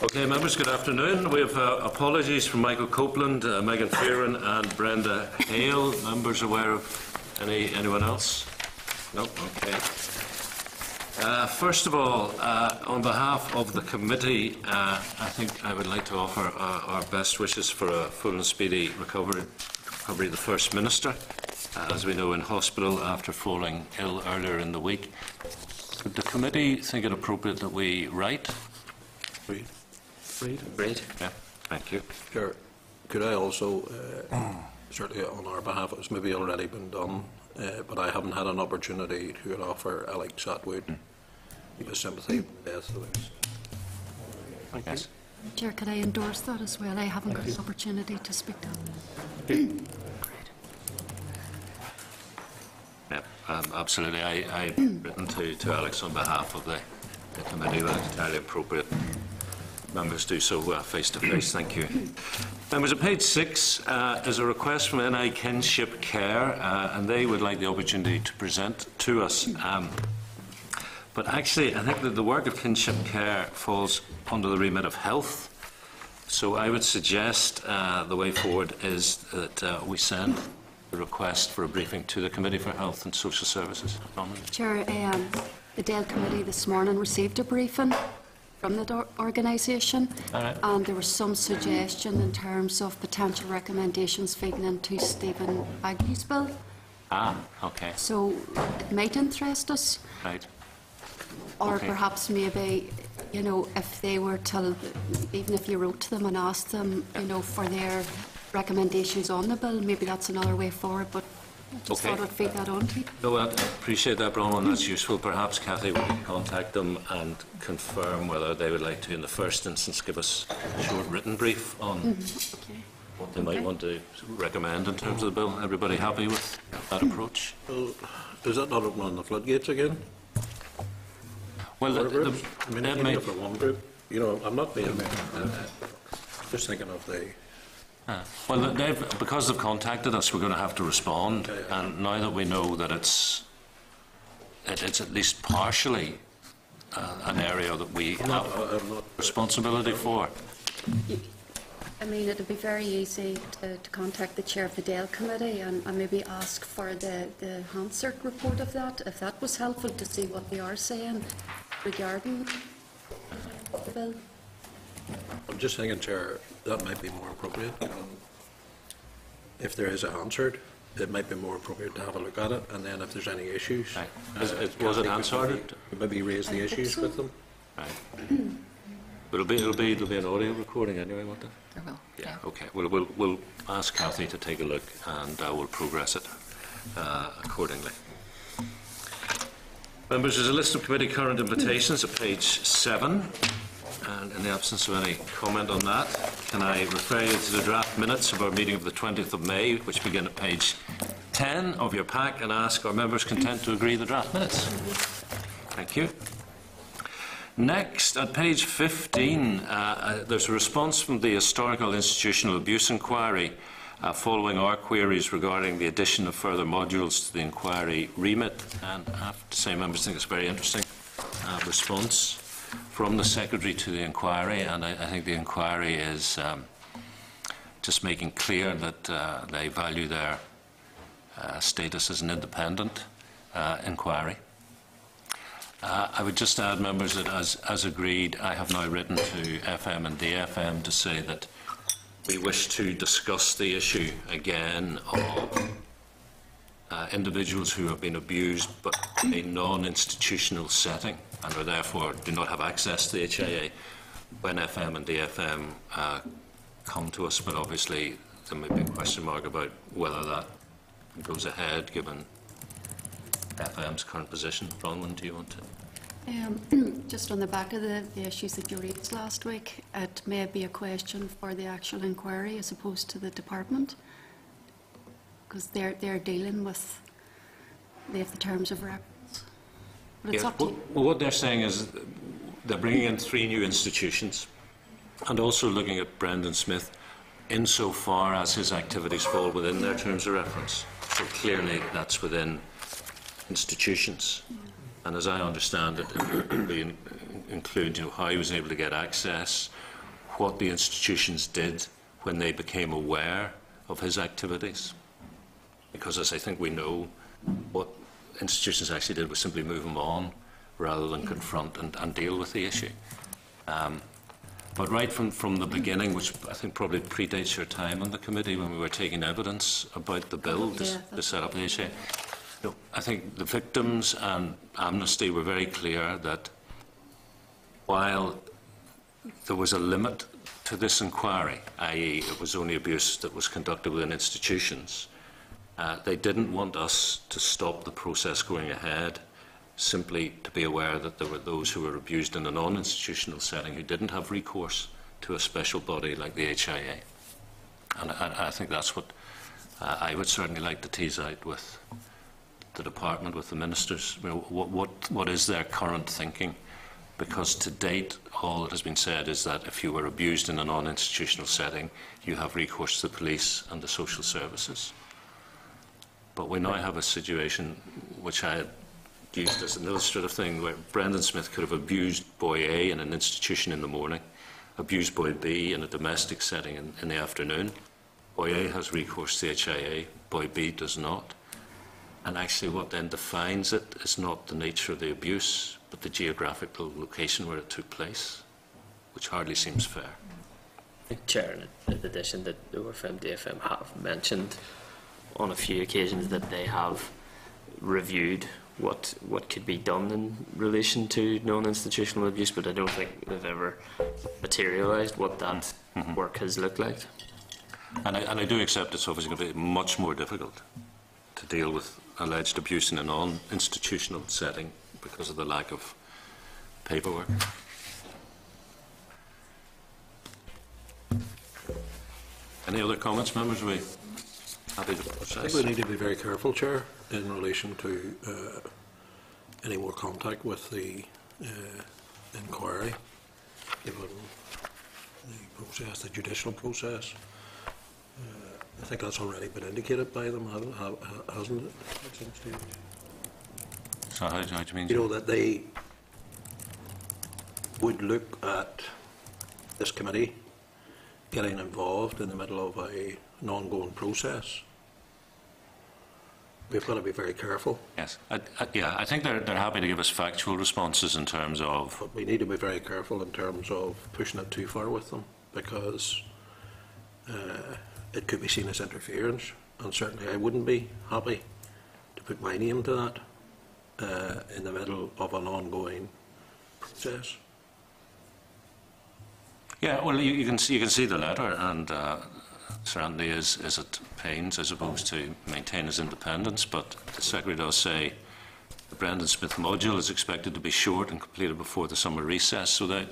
Okay, members, good afternoon. We have apologies from Michael Copeland, Megan Fearon and Brenda Hale. Members aware of anyone else? No? Okay. First of all, on behalf of the committee, I think I would like to offer our best wishes for a full and speedy recovery of the First Minister, as we know, in hospital after falling ill earlier in the week. Would the committee think it appropriate that we write? Read. Yeah, thank you. Chair, could I also, certainly on our behalf, it's maybe already been done, but I haven't had an opportunity to offer Alex Atwood with sympathy with the death of his. Thank you. Chair, could I endorse that as well? I haven't got an opportunity to speak to him. Yeah, absolutely. I've written to Alex on behalf of the committee. That's entirely appropriate. Members do so face to face. Thank you. Members, at page 6 is a request from NI Kinship Care, and they would like the opportunity to present to us. But actually, I think that the work of Kinship Care falls under the remit of health. So I would suggest the way forward is that we send the request for a briefing to the Committee for Health and Social Services. Chair, the DEL Committee this morning received a briefing from the organisation, and there was some suggestion in terms of potential recommendations feeding into Stephen Agnew's bill. Okay. So it might interest us. Right. Or perhaps maybe, you know, if they were to, even if you wrote to them and asked them, you know, for their recommendations on the bill, maybe that's another way forward, but I just thought I'd feed that on to you. No, I appreciate that, Bronwyn. That's useful. Perhaps Cathy will contact them and confirm whether they would like to, in the first instance, give us a short written brief on what they might want to recommend in terms of the bill. Everybody happy with that approach? Well, is that not opening the floodgates again? Well, I mean, even for one group, you know, I'm not being just thinking of the. Well, because they've contacted us, we're going to have to respond. And now that we know that it's at least partially an area that we have responsibility for. I mean, it would be very easy to contact the chair of the DEL Committee and maybe ask for the Hansard report of that, if that was helpful, to see what they are saying regarding the bill. I'm just thinking, Chair, that might be more appropriate. If there is a Hansard, it might be more appropriate to have a look at it, and then if there's any issues, was it Hansard? Maybe raise the issues with them. Right. It'll be an audio recording anyway, won't it? There will. Yeah. Okay. We'll ask Cathy to take a look, and we'll progress it accordingly. Members, there's a list of committee current invitations at page 7. And in the absence of any comment on that, can I refer you to the draft minutes of our meeting of the 20th of May, which begin at page 10 of your pack, and ask are members content to agree the draft minutes? Thank you. Next, at page 15, there's a response from the Historical Institutional Abuse Inquiry following our queries regarding the addition of further modules to the inquiry remit. And I have to say, members think it's a very interesting response from the Secretary to the inquiry, and I think the inquiry is just making clear that they value their status as an independent inquiry. I would just add, members, that as agreed, I have now written to OFMDFM to say that we wish to discuss the issue again of individuals who have been abused but in a non-institutional setting and are therefore do not have access to the HIA when FM and DFM come to us, but obviously there may be a question mark about whether that goes ahead given FM's current position. Bronwyn, do you want to? Just on the back of the issues that you raised last week, it may be a question for the actual inquiry as opposed to the department, because they're dealing with, they have the terms of reference. But it's up to you. Well, what they're saying is they're bringing in 3 new institutions and also looking at Brendan Smith insofar as his activities fall within their terms of reference. So clearly that's within institutions. And as I understand it, it will include, you know, how he was able to get access, what the institutions did when they became aware of his activities. Because, as I think we know, what institutions actually did was simply move him on rather than confront and deal with the issue. But right from the beginning, which I think probably predates your time on the committee when we were taking evidence about the bill to set up the HA, I think the victims and Amnesty were very clear that while there was a limit to this inquiry, i.e. it was only abuse that was conducted within institutions, they didn't want us to stop the process going ahead simply to be aware that there were those who were abused in a non-institutional setting who didn't have recourse to a special body like the HIA. And I think that's what I would certainly like to tease out with the department, with the ministers. What is their current thinking? Because to date, all that has been said is that if you were abused in a non-institutional setting, you have recourse to the police and the social services. But we now have a situation which I had used as an illustrative thing where Brendan Smith could have abused boy A in an institution in the morning, abused boy B in a domestic setting in the afternoon. Boy A has recourse to the HIA, boy B does not. And actually what then defines it is not the nature of the abuse, but the geographical location where it took place, which hardly seems fair. Chair, in addition, that the OFMDFM have mentioned on a few occasions that they have reviewed what could be done in relation to non-institutional abuse, but I don't think they've ever materialised what that work has looked like. And I do accept it's obviously going to be much more difficult to deal with alleged abuse in a non-institutional setting because of the lack of paperwork. Any other comments, members? Are we happy to process? I think we need to be very careful, Chair, in relation to any more contact with the inquiry, given the process, the judicial process. I think that's already been indicated by them, hasn't it? So how do you mean? You know, that they would look at this committee getting involved in the middle of an ongoing process. We've got to be very careful. Yes, yeah, I think they're happy to give us factual responses in terms of... But we need to be very careful in terms of pushing it too far with them, because it could be seen as interference, and certainly I wouldn't be happy to put my name to that in the middle of an ongoing process. Yeah, well, you can see the letter, and Sir Anthony is at pains, I suppose, to maintain his independence, but the Secretary does say the Brendan Smith module is expected to be short and completed before the summer recess, so they're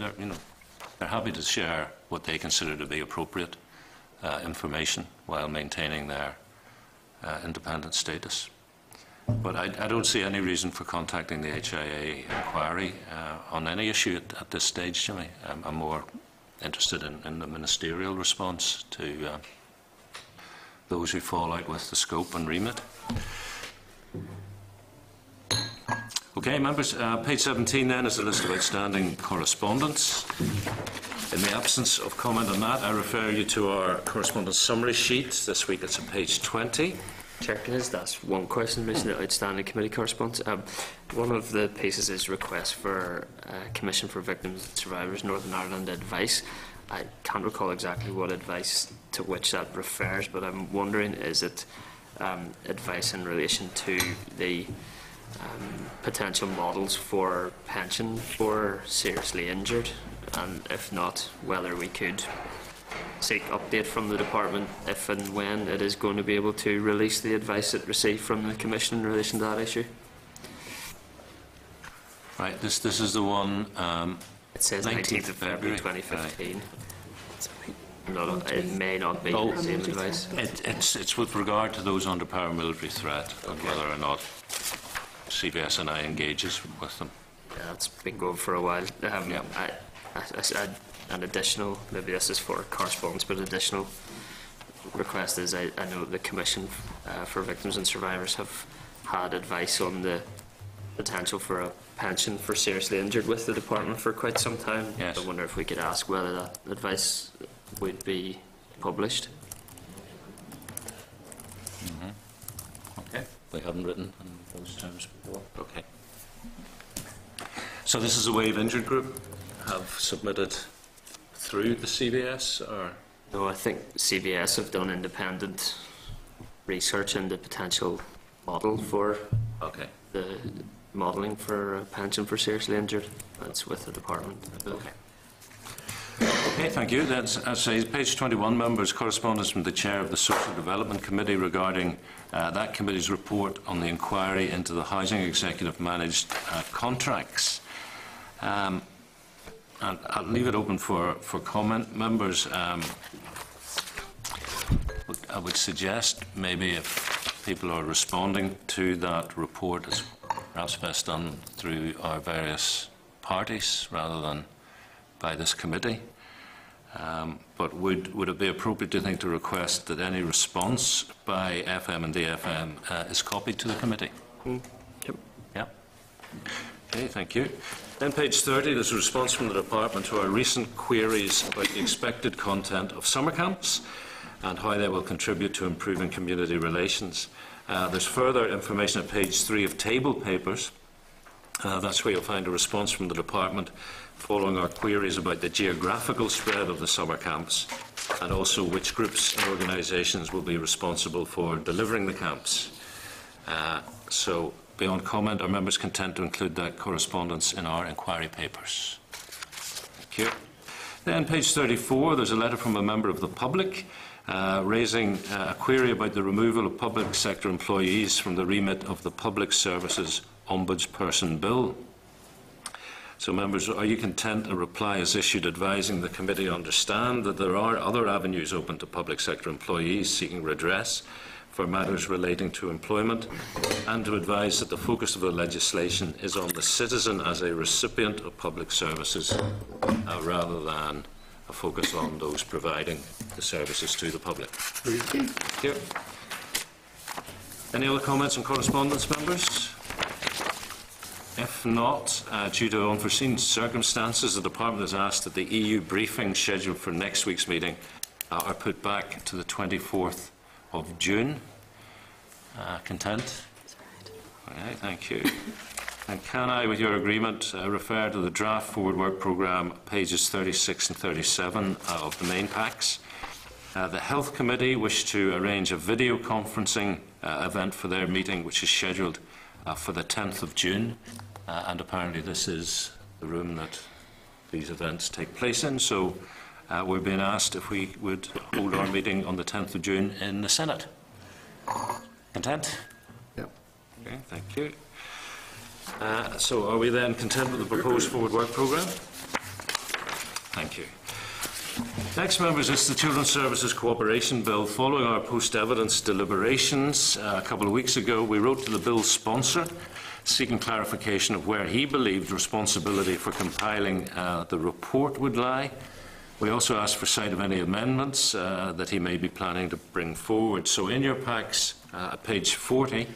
happy to share what they consider to be appropriate information while maintaining their independent status. But I don't see any reason for contacting the HIA inquiry on any issue at this stage, Jimmy. I'm more interested in the ministerial response to those who fall out with the scope and remit. Okay, members, page 17 then is a list of outstanding correspondence. In the absence of comment on that, I refer you to our correspondence summary sheet. This week it's on page 20. Chair, can I just ask one question in relation to outstanding committee correspondence? One of the pieces is request for Commission for Victims and Survivors Northern Ireland advice. I can't recall exactly what advice to which that refers, but I'm wondering, is it advice in relation to the potential models for pension for seriously injured, and if not, whether we could seek update from the department if and when it is going to be able to release the advice it received from the Commission in relation to that issue? Right, this is the one. It says 19th of February 2015. Right. It may not be the same advice. It's with regard to those under paramilitary threat, and whether or not CVS&I engages with them. Yeah, that's been going for a while. Yeah. An additional, maybe this is for correspondence, but additional request is I know the Commission for Victims and Survivors have had advice on the potential for a pension for seriously injured with the department for quite some time. Yes. I wonder if we could ask whether that advice would be published. Okay. We haven't written in those terms before. Okay. So this is a way of injured group have submitted through the CBS, or? No, I think CBS have done independent research into potential model for Okay. the modelling for a pension for seriously injured. That's with the department. Okay. Okay, thank you. That's, as I say, page 21, members, correspondence from the Chair of the Social Development Committee regarding that committee's report on the inquiry into the housing executive managed contracts. And I'll leave it open for comment. Members, I would suggest maybe if people are responding to that report, it's perhaps best done through our various parties rather than by this committee. But would it be appropriate, do you think, to request that any response by OFMDFM is copied to the committee? Yep. Yeah. Okay, thank you. Then page 30, there's a response from the department to our recent queries about the expected content of summer camps and how they will contribute to improving community relations. There's further information at page 3 of table papers. That's where you'll find a response from the department following our queries about the geographical spread of the summer camps and also which groups and organisations will be responsible for delivering the camps. So, beyond comment, are members content to include that correspondence in our inquiry papers? Thank you. Then, page 34, there's a letter from a member of the public raising a query about the removal of public sector employees from the remit of the Public Services Ombudsperson Bill. So, members, are you content a reply is issued advising the committee understand that there are other avenues open to public sector employees seeking redress for matters relating to employment, and to advise that the focus of the legislation is on the citizen as a recipient of public services rather than a focus on those providing the services to the public? Thank you. Any other comments and correspondence, members? If not, due to unforeseen circumstances, the Department has asked that the EU briefing scheduled for next week's meeting are put back to the 24th of June. Content? Okay, thank you. And can I, with your agreement, refer to the draft forward work programme, pages 36 and 37 of the main packs? The Health Committee wish to arrange a video conferencing event for their meeting, which is scheduled for the 10th of June. And apparently this is the room that these events take place in. So we're being asked if we would hold our meeting on the 10th of June in the Senate. Content? Yep. Okay, thank you. So are we then content with the proposed forward work programme? Thank you. Next, members, is the Children's Services Cooperation Bill. Following our post-evidence deliberations a couple of weeks ago, we wrote to the bill's sponsor seeking clarification of where he believed responsibility for compiling the report would lie. We also asked for sight of any amendments that he may be planning to bring forward. So in your packs, at page 40,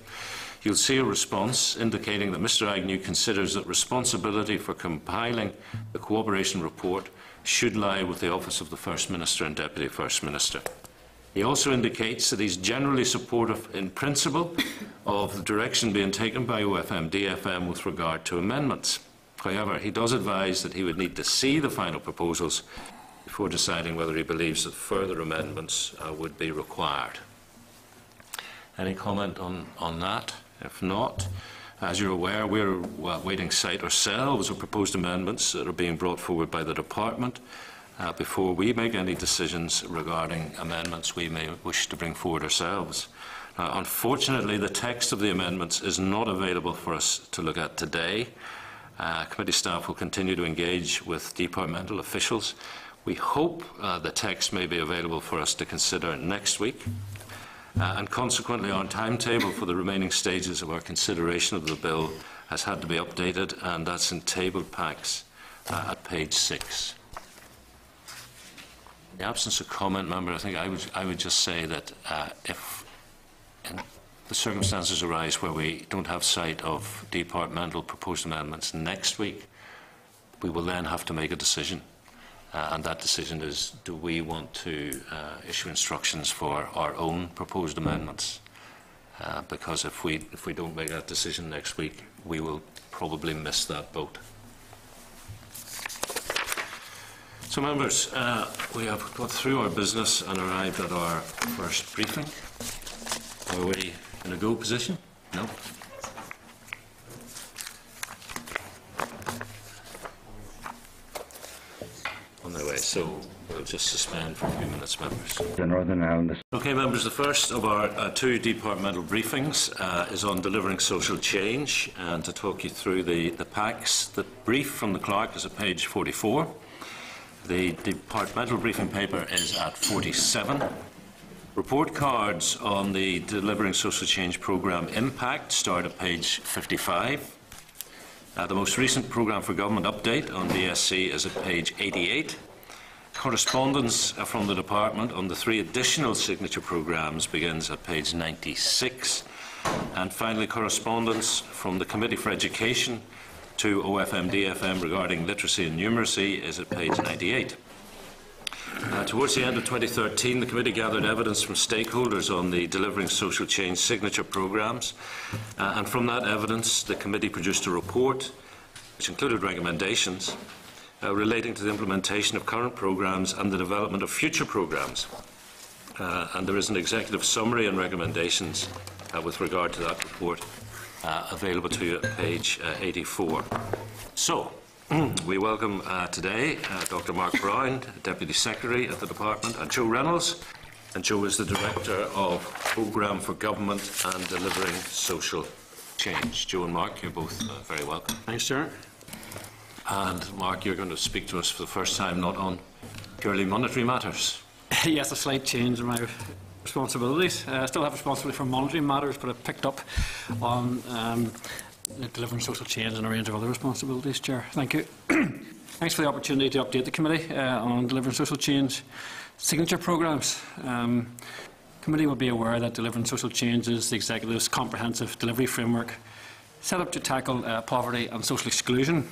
you'll see a response indicating that Mr Agnew considers that responsibility for compiling the cooperation report should lie with the Office of the First Minister and Deputy First Minister. He also indicates that he's generally supportive in principle of the direction being taken by OFMDFM with regard to amendments. However, he does advise that he would need to see the final proposals before deciding whether he believes that further amendments would be required. Any comment on that? If not, as you're aware, we're waiting sight ourselves of proposed amendments that are being brought forward by the Department before we make any decisions regarding amendments we may wish to bring forward ourselves. Unfortunately, the text of the amendments is not available for us to look at today. Committee staff will continue to engage with departmental officials. We hope the text may be available for us to consider next week. And consequently, our timetable for the remaining stages of our consideration of the bill has had to be updated, and that's in tabled packs at page 6. In the absence of comment, member, I think I would just say that if in the circumstances arise where we don't have sight of departmental proposed amendments next week, we will then have to make a decision. And that decision is, do we want to issue instructions for our own proposed amendments? Because if we don't make that decision next week, we will probably miss that boat. So, members, we have got through our business and arrived at our first briefing. Are we in a go position? No? On their way, so we'll just suspend for a few minutes, members. The Northern Ireland. Okay, members, the first of our two departmental briefings is on delivering social change, and to talk you through the packs. The brief from the clerk is at page 44. The departmental briefing paper is at 47. Report cards on the Delivering Social Change programme impact start at page 55. The most recent programme for government update on DSC is at page 88. Correspondence from the department on the 3 additional signature programmes begins at page 96. And finally, correspondence from the Committee for Education to OFMDFM regarding literacy and numeracy is at page 98. Towards the end of 2013, the committee gathered evidence from stakeholders on the Delivering Social Change signature programmes, and from that evidence the committee produced a report which included recommendations relating to the implementation of current programmes and the development of future programmes. And there is an executive summary and recommendations with regard to that report available to you at page 84. So, we welcome today Dr. Mark Brown, Deputy Secretary at the Department, and Joe Reynolds. And Joe is the Director of Programme for Government and Delivering Social Change. Joe and Mark, you're both very welcome. Thanks, Chair. And Mark, you're going to speak to us for the first time not on purely monetary matters. Yes, a slight change in my responsibilities. I still have responsibility for monetary matters, but I've picked up on delivering social change and a range of other responsibilities, Chair. Thank you. Thanks for the opportunity to update the committee on delivering social change signature programmes. The committee will be aware that delivering social change is the Executive's comprehensive delivery framework set up to tackle poverty and social exclusion.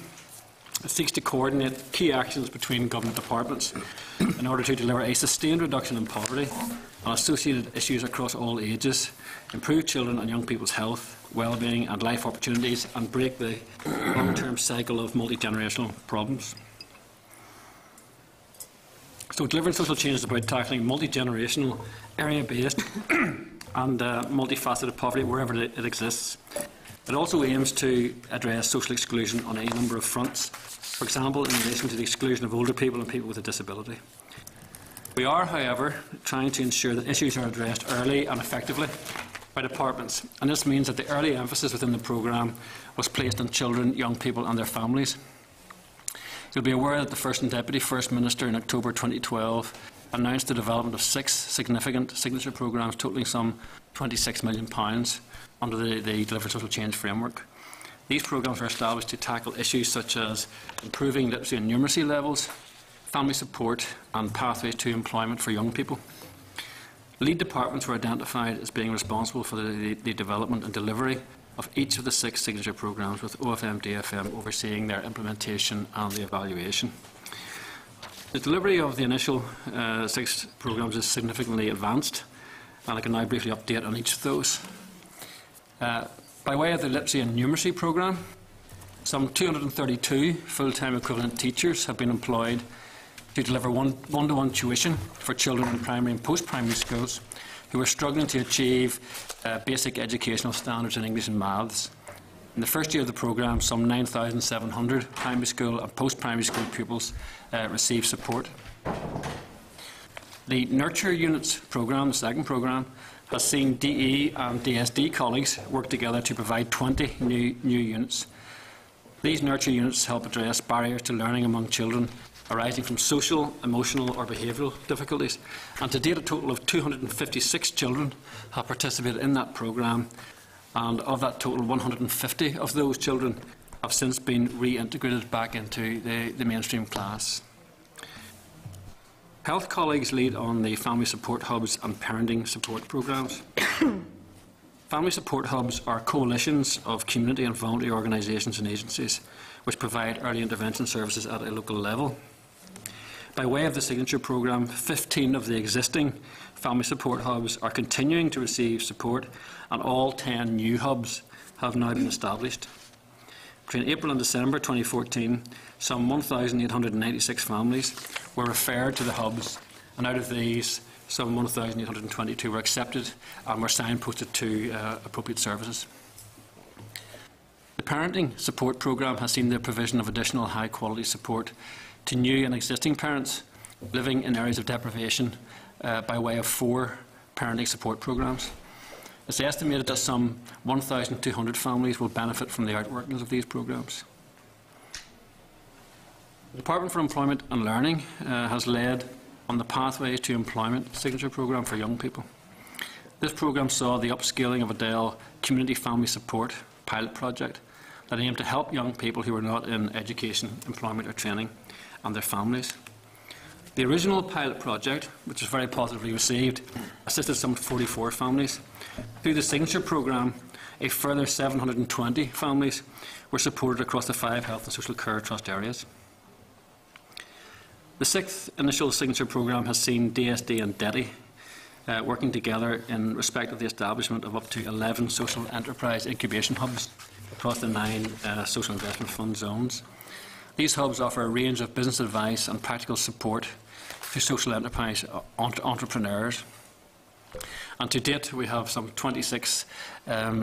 It seeks to coordinate key actions between government departments in order to deliver a sustained reduction in poverty and associated issues across all ages, improve children and young people's health, well-being and life opportunities, and break the long-term cycle of multi-generational problems. So delivering social change is about tackling multi-generational, area-based and multifaceted poverty wherever it exists. It also aims to address social exclusion on a number of fronts, for example, in relation to the exclusion of older people and people with a disability. We are, however, trying to ensure that issues are addressed early and effectively by departments, and this means that the early emphasis within the programme was placed on children, young people and their families. You'll be aware that the First and Deputy First Minister in October 2012 announced the development of 6 significant signature programmes totalling some £26 million under the Delivering Social Change framework. These programmes are established to tackle issues such as improving literacy and numeracy levels, family support and pathways to employment for young people. Lead departments were identified as being responsible for the development and delivery of each of the 6 signature programmes, with OFMDFM overseeing their implementation and the evaluation. The delivery of the initial 6 programmes is significantly advanced, and I can now briefly update on each of those. By way of the literacy and numeracy programme, some 232 full-time equivalent teachers have been employed to deliver one-to-one tuition for children in primary and post-primary schools who are struggling to achieve basic educational standards in English and maths. In the first year of the programme, some 9,700 primary school and post-primary school pupils received support. The Nurture Units programme, the second programme, has seen DE and DSD colleagues work together to provide 20 new units. These Nurture Units help address barriers to learning among children arising from social, emotional or behavioural difficulties, and to date a total of 256 children have participated in that programme, and of that total 150 of those children have since been reintegrated back into the mainstream class. Health colleagues lead on the family support hubs and parenting support programmes. Family support hubs are coalitions of community and voluntary organisations and agencies which provide early intervention services at a local level. By way of the Signature Programme, 15 of the existing family support hubs are continuing to receive support, and all 10 new hubs have now been established. Between April and December 2014, some 1,896 families were referred to the hubs, and out of these, some 1,822 were accepted and were signposted to appropriate services. The Parenting Support Programme has seen the provision of additional high-quality support to new and existing parents living in areas of deprivation by way of 4 parenting support programmes. It's estimated that some 1,200 families will benefit from the outworkings of these programmes. The Department for Employment and Learning has led on the Pathways to Employment Signature Programme for young people. This programme saw the upscaling of a Dell Community Family Support pilot project that aimed to help young people who were not in education, employment or training and their families. The original pilot project, which was very positively received, assisted some 44 families. Through the Signature Programme, a further 720 families were supported across the 5 health and social care trust areas. The 6th initial Signature Programme has seen DSD and DETI working together in respect of the establishment of up to 11 social enterprise incubation hubs across the 9 social investment fund zones. These hubs offer a range of business advice and practical support to social enterprise entrepreneurs. And to date, we have some 26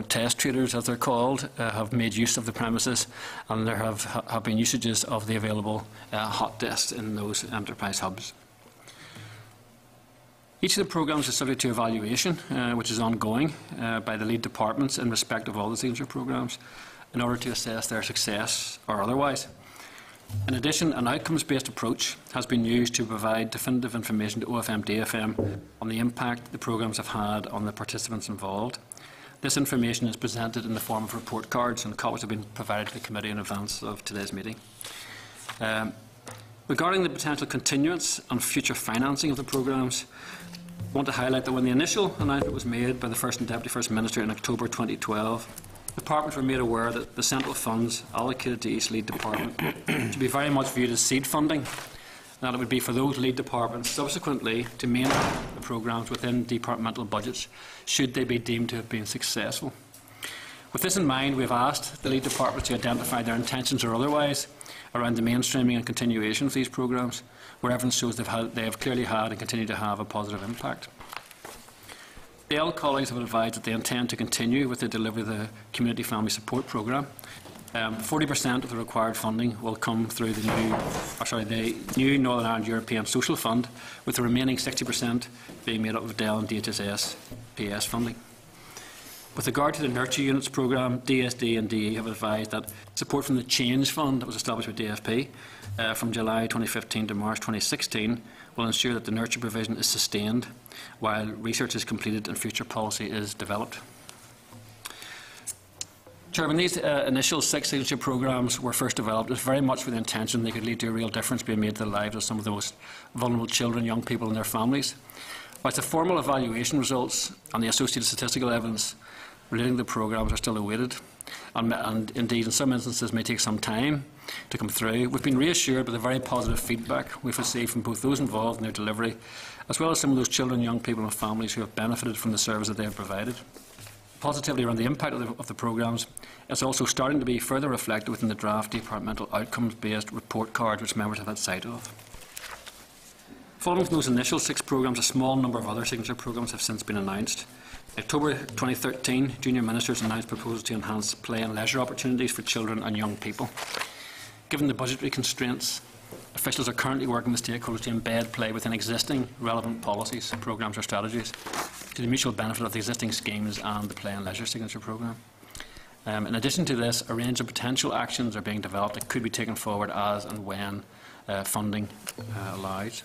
test traders, as they're called, have made use of the premises, and there have been usages of the available hot desks in those enterprise hubs. Each of the programmes is subject to evaluation, which is ongoing by the lead departments in respect of all the signature programmes, in order to assess their success or otherwise. In addition, an outcomes-based approach has been used to provide definitive information to OFMDFM on the impact the programmes have had on the participants involved. This information is presented in the form of report cards, and copies have been provided to the committee in advance of today's meeting. Regarding the potential continuance and future financing of the programmes, I want to highlight that when the initial announcement was made by the First and Deputy First Minister in October 2012, departments were made aware that the central funds allocated to each lead department to be very much viewed as seed funding, and that it would be for those lead departments subsequently to maintain the programmes within departmental budgets should they be deemed to have been successful. With this in mind, we have asked the lead departments to identify their intentions or otherwise around the mainstreaming and continuation of these programmes, where evidence shows they have clearly had and continue to have a positive impact. The L colleagues have advised that they intend to continue with the delivery of the Community Family Support Programme. 40% of the required funding will come through the new Northern Ireland European Social Fund, with the remaining 60% being made up of Dell and DHSS PS funding. With regard to the Nurture Units Programme, DSD and DE have advised that support from the Change Fund that was established with DFP from July 2015 to March 2016 will ensure that the nurture provision is sustained while research is completed and future policy is developed. Chairman, these initial 6 signature programmes were first developed with very much with the intention they could lead to a real difference being made to the lives of some of the most vulnerable children, young people and their families. Whilst the formal evaluation results and the associated statistical evidence relating to the programmes are still awaited, and indeed in some instances may take some time to come through, we've been reassured by the very positive feedback we've received from both those involved in their delivery, as well as some of those children, young people and families who have benefited from the service that they have provided. Positively around the impact of the programmes, it's also starting to be further reflected within the draft departmental outcomes-based report card which members have had sight of. Following from those initial 6 programmes, a small number of other signature programmes have since been announced. In October 2013, junior ministers announced proposals to enhance play and leisure opportunities for children and young people. Given the budgetary constraints, officials are currently working with stakeholders to embed play within existing relevant policies, programmes or strategies to the mutual benefit of the existing schemes and the play and leisure signature programme. In addition to this, a range of potential actions are being developed that could be taken forward as and when funding allows.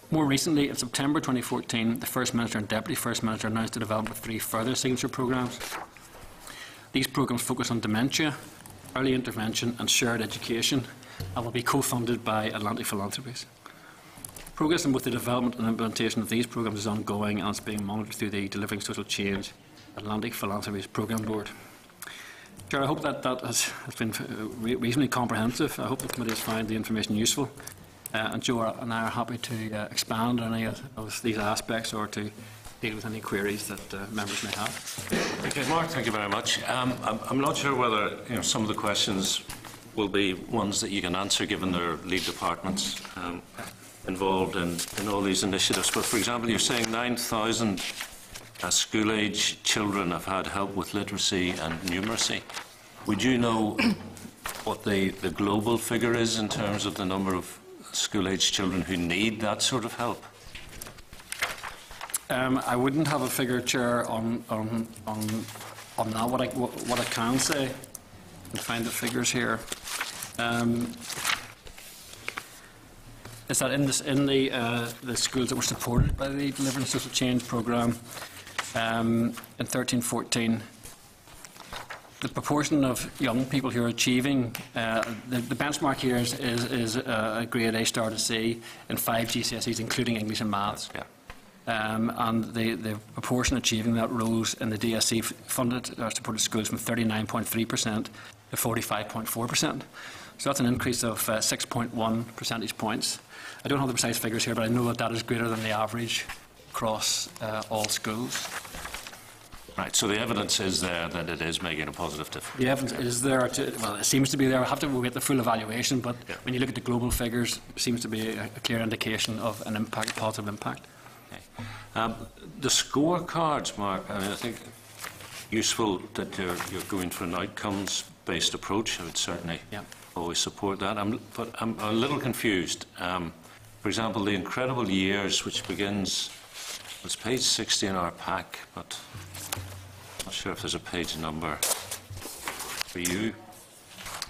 More recently, in September 2014, the First Minister and Deputy First Minister announced the development of 3 further signature programmes. These programmes focus on dementia, early intervention and shared education, and will be co-funded by Atlantic Philanthropies. Progress with the development and implementation of these programmes is ongoing and is being monitored through the Delivering Social Change Atlantic Philanthropies Programme Board. Chair, I hope that has been reasonably comprehensive. I hope the committee has found the information useful. And Joe and I are happy to expand on any of these aspects or to deal with any queries that members may have. Okay, Mark, thank you very much. I'm not sure whether some of the questions will be ones that you can answer given their lead departments involved in all these initiatives. But for example, you're saying 9,000 school-age children have had help with literacy and numeracy. Would you know what the global figure is in terms of the number of school-age children who need that sort of help? I wouldn't have a figure, Chair, on that. What I can say, and find the figures here, is that in the schools that were supported by the Delivering Social Change programme in 13-14, the proportion of young people who are achieving, the benchmark here is a grade A star to C in 5 GCSEs, including English and Maths. Yeah. And the proportion achieving that rose in the DSC funded supported schools from 39.3% to 45.4%. So that's an increase of 6.1 percentage points. I don't have the precise figures here, but I know that that is greater than the average across all schools. Right, so the evidence is there that it is making a positive difference. The evidence is there. Well, it seems to be there. I have to get the full evaluation, but yeah, when you look at the global figures, it seems to be a clear indication of an impact, positive impact. Okay. The scorecards, Mark, I think useful that you're going for an outcomes-based approach. I would certainly always support that. But I'm a little confused. For example, the Incredible Years, which begins, it's page 60 in our pack, but I'm not sure if there's a page number for you.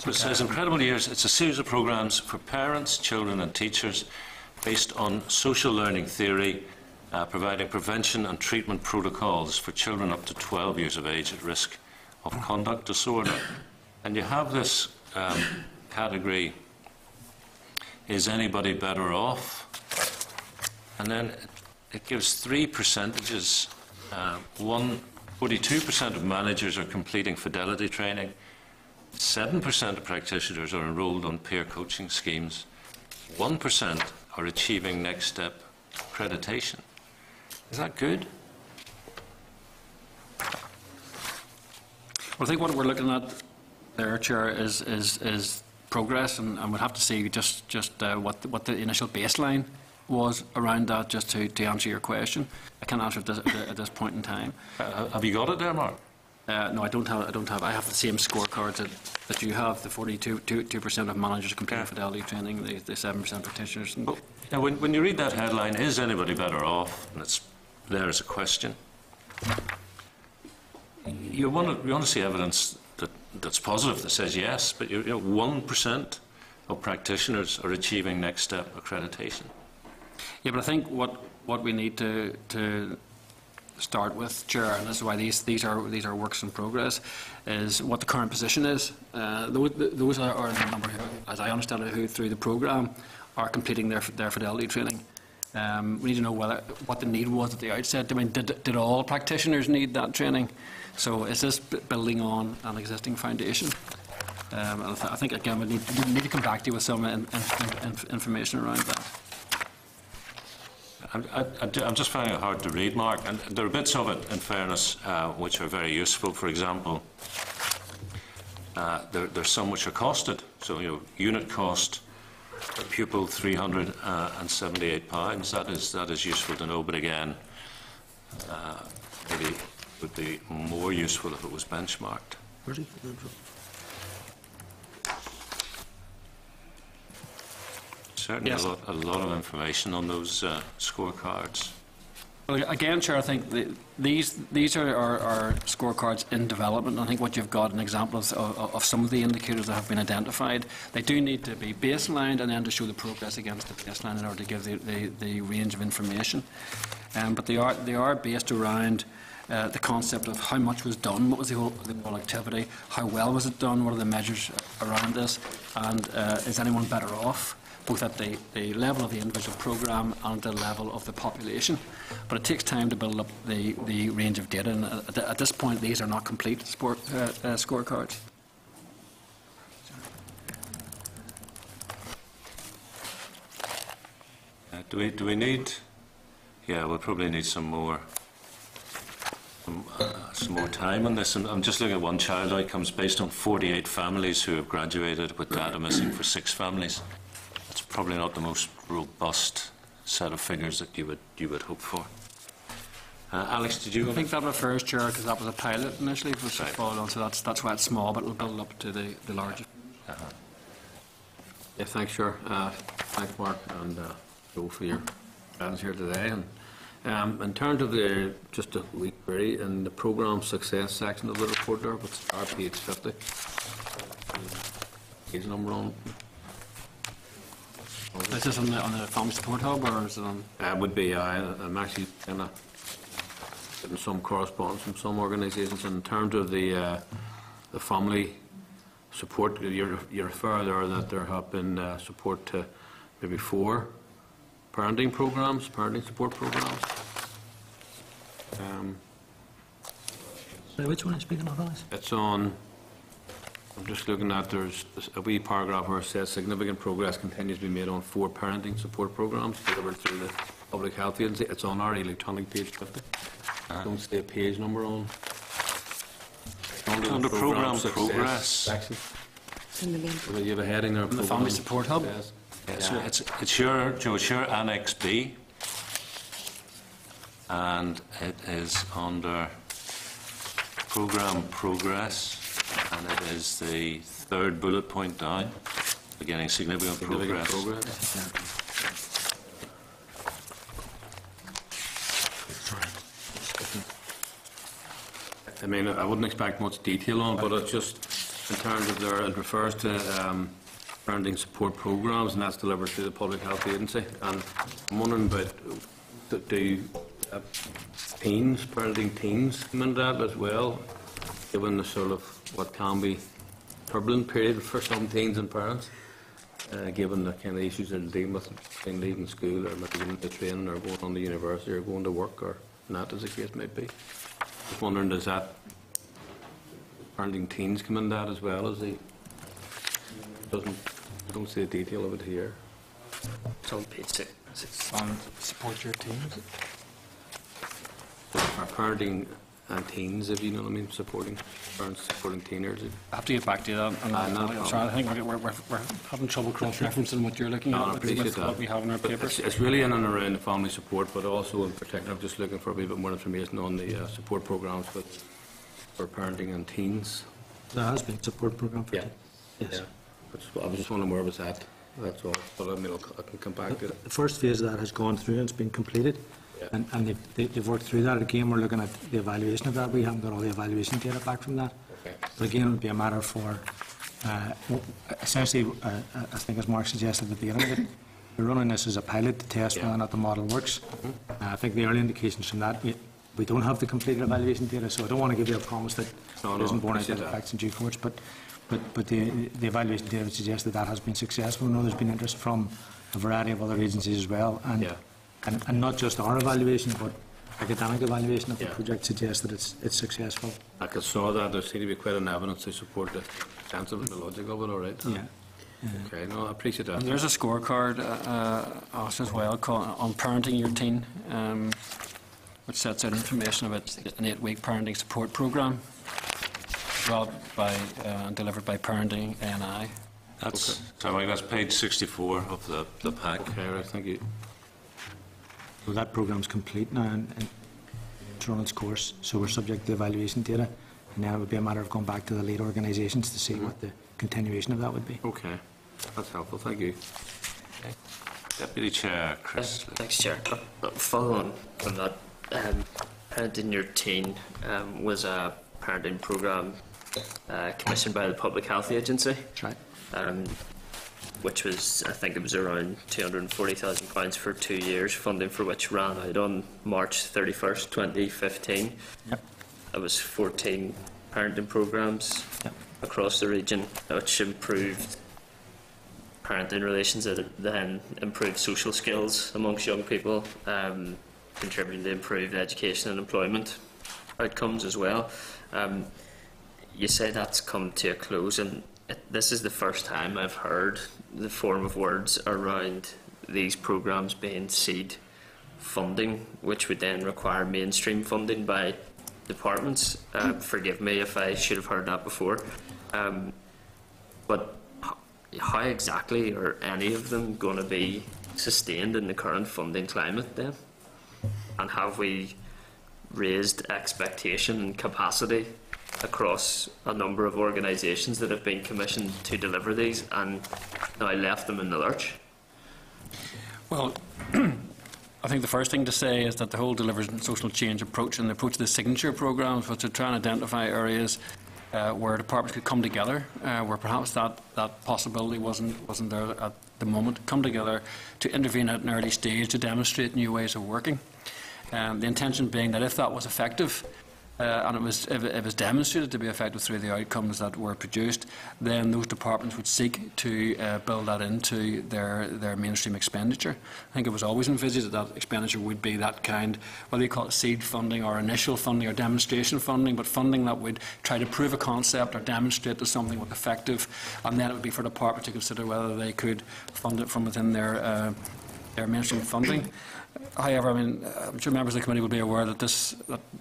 So it says Incredible Years, it's a series of programmes for parents, children and teachers based on social learning theory, providing prevention and treatment protocols for children up to 12 years of age at risk of conduct disorder. And you have this category, is anybody better off? And then it gives 3 percentages. 42% of managers are completing fidelity training, 7% of practitioners are enrolled on peer coaching schemes, 1% are achieving next step accreditation. Is that good? Well, I think what we're looking at there, Chair, is progress, and we'll have to see just what the initial baseline was around that, just to answer your question. I can't answer it at this point in time. Have you got it there, Mark? No, I don't have. I have the same scorecards that you have. The 42% of managers completing fidelity training, the 7% practitioners. Well, now, when you read that headline, is anybody better off? And it's there as a question. You want to see evidence that's positive, that says yes, but 1% of practitioners are achieving next step accreditation. Yeah, but I think what we need to start with, Chair, and this is why these are works in progress, is what the current position is. Those are the number, as I understand it, who through the programme are completing their fidelity training. We need to know what the need was at the outset. I mean, did all practitioners need that training? So is this building on an existing foundation? And I think again we need to come back to you with some information around that. I'm just finding it hard to read, Mark, and there are bits of it, in fairness, which are very useful. For example, there's some which are costed. So, unit cost per pupil £378. That is useful to know. But again, maybe it would be more useful if it was benchmarked. Certainly, yes. a lot of information on those scorecards. Well, again, Chair, I think these are scorecards in development. I think what you've got an example of some of the indicators that have been identified. They do need to be baselined and then to show the progress against the baseline in order to give the range of information. But they are based around the concept of how much was done, what was the whole activity, how well was it done, what are the measures around this, and is anyone better off? both at the level of the individual programme and the level of the population. But it takes time to build up the range of data, and at this point these are not complete scorecards. Do we need? Yeah, we'll probably need some more time on this. And I'm just looking at one child outcomes based on 48 families who have graduated with data missing for 6 families. It's probably not the most robust set of figures that you would hope for. Alex, did you? I think that refers, Chair, because that was a pilot initially for followed on, so that's why it's small, but it'll build up to the larger. Yeah, thanks, Chair. Thanks, Mark, and Joe for your presence here today. And in terms of just a wee query in the programme success section of the report there, what's our page 50? Page number on. Is this on the Family Support Hub, or is it on? It would be. I'm actually kind of getting some correspondence from some organisations in terms of the family support. You refer there that there have been support to maybe 4 parenting programs, parenting support programs. So which one are you speaking of, Alice? It's on. I'm just looking at, there's a wee paragraph where it says significant progress continues to be made on 4 parenting support programs delivered through the Public Health Agency. It's on our electronic page 50. Don't see a page number on. Under programme progress section. In the main. Well, you have a heading there. The Family Support Hub? Yes. Yeah, it's your Annex B, and it is under programme progress, and it is the 3rd bullet point down, beginning significant progress. I mean, I wouldn't expect much detail on it, but it's just in terms of there, it refers to parenting support programs, and that's delivered through the Public Health Agency. And I'm wondering about, do teens, parenting teens come into that as well, given the sort of what can be turbulent period for some teens and parents, given the kind of issues they're dealing with, being leaving school or maybe going to training or going on to university or going to work or not, as the case may be. Just wondering, does that parenting teens come in that as well as the? I don't see the detail of it here. It's on page 6. And support your teams. Our parenting and teens, if you know what I mean, supporting parents, supporting teenagers. I have to get back to you on I'm sorry, I think we're having trouble cross-referencing what you're looking at with what we have in our papers. It's really in and around the family support, but also in particular, I'm just looking for a wee bit more information on the support programs for parenting and teens. There has been a support programme for Yeah. Yes. Yeah. I was just wondering where it was at, that's all. But I mean, I can come back to it. The first phase of that has gone through and it's been completed. Yeah. And they've worked through that. Again, we're looking at the evaluation of that. We haven't got all the evaluation data back from that. Okay. But again, it would be a matter for, essentially, I think as Mark suggested at the beginning of it, we're running this as a pilot to test whether or not the model works. I think the early indications from that, we don't have the completed evaluation data, so I don't want to give you a promise that it isn't borne out in effects in due course. But the evaluation data would suggest that that has been successful. I know there's been interest from a variety of other agencies as well, and not just our evaluation, but academic evaluation of the project suggests that it's successful. I saw that there seemed to be quite an evidence to support the sense of the logic of it. All right. Yeah. Okay. No, I appreciate that. And there's a scorecard also as well on parenting your teen, which sets out information about an 8-week parenting support programme delivered by Parenting ANI. That's that's page 64 of the pack. Okay, right, thank you. So that programme's complete now and it's run its course, so we're subject to evaluation data, and now it would be a matter of going back to the lead organisations to see what the continuation of that would be. Okay, that's helpful, thank you. Okay. Deputy Chair, Chris. Thanks, Chair. Following on that, Parenting Your Teen was a parenting programme commissioned by the Public Health Agency. That's right. Which was, I think it was around £240,000 for 2 years, funding for which ran out on March 31st, 2015. Yep. It was 14 parenting programmes across the region, which improved parenting relations that then improve social skills amongst young people, contributing to improved education and employment outcomes as well. You say that's come to a close, and this is the first time I've heard the form of words around these programmes being seed funding, which would then require mainstream funding by departments. Forgive me if I should have heard that before. But how exactly are any of them going to be sustained in the current funding climate then? And have we raised expectation and capacity across a number of organisations that have been commissioned to deliver these and now left them in the lurch? Well, I think the first thing to say is that the whole Delivers and Social Change approach and the approach to the signature programmes was to try and identify areas where departments could come together, where perhaps that possibility wasn't there at the moment, come together to intervene at an early stage to demonstrate new ways of working. The intention being that if that was effective, and it was demonstrated to be effective through the outcomes that were produced, then those departments would seek to build that into their mainstream expenditure. I think it was always envisaged that expenditure would be that kind, whether you call it seed funding or initial funding or demonstration funding, but funding that would try to prove a concept or demonstrate that something was effective, and then it would be for the department to consider whether they could fund it from within their mainstream funding. However, I mean, I'm sure members of the committee will be aware that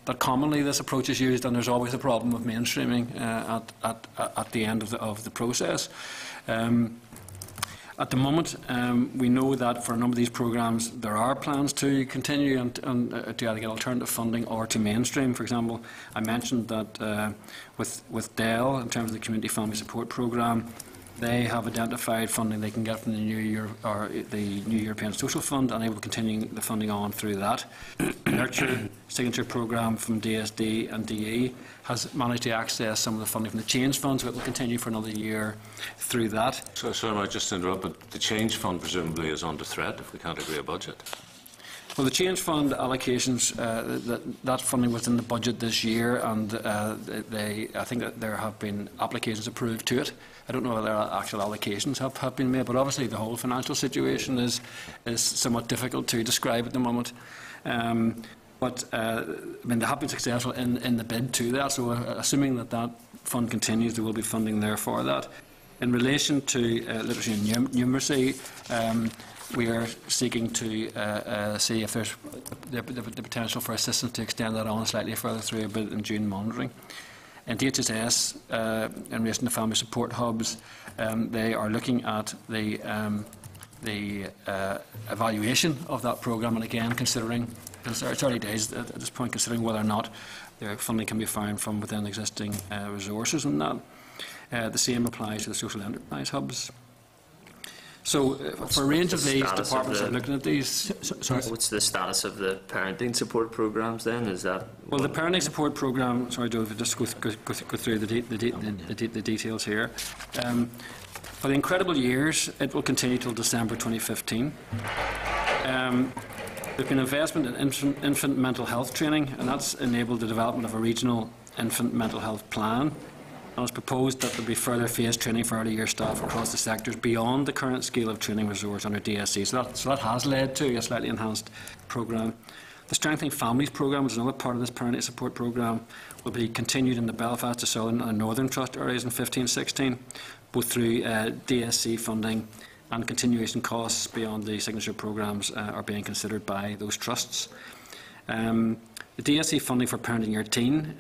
that commonly this approach is used, and there's always a problem with mainstreaming at the end of the process. At the moment, we know that for a number of these programmes, there are plans to continue and to either get alternative funding or to mainstream. For example, I mentioned that with DEL, in terms of the Community Family Support Programme, they have identified funding they can get from the New European Social Fund, and they will continue the funding on through that. Nurture Signature Programme from DSD and DE has managed to access some of the funding from the Change Fund, so it will continue for another year through that. So, sorry, I might just interrupt, but the Change Fund presumably is under threat if we can't agree a budget. Well, the Change Fund allocations, that funding was in the budget this year, and I think that there have been applications approved to it. I don't know whether actual allocations have been made, but obviously the whole financial situation is somewhat difficult to describe at the moment. But I mean, they have been successful in the bid to that, so assuming that fund continues, there will be funding there for that. In relation to literacy and numeracy, we are seeking to see if there's the potential for assistance to extend that on slightly further through a bit in June monitoring. In DHSS, in relation to family support hubs, they are looking at the evaluation of that programme, and again considering, it's early days at this point, considering whether or not their funding can be found from within existing resources and that. The same applies to the social enterprise hubs. So, for a range of these departments that are looking at these... What's the status of the parenting support programmes then? Is that... Well, the parenting support programme... Sorry, Joe, just go through the details here. For the incredible years, it will continue till December 2015. There's been investment in infant mental health training, and that's enabled the development of a regional infant mental health plan. And it's proposed that there be further phased training for early year staff across the sectors beyond the current scale of training resource under DSC. So that has led to a slightly enhanced programme. The Strengthening Families programme, which is another part of this parenting support programme, will be continued in the Belfast, the Southern and Northern Trust areas in 15-16, both through DSC funding, and continuation costs beyond the signature programmes are being considered by those trusts. The DSC funding for Parenting Year Teen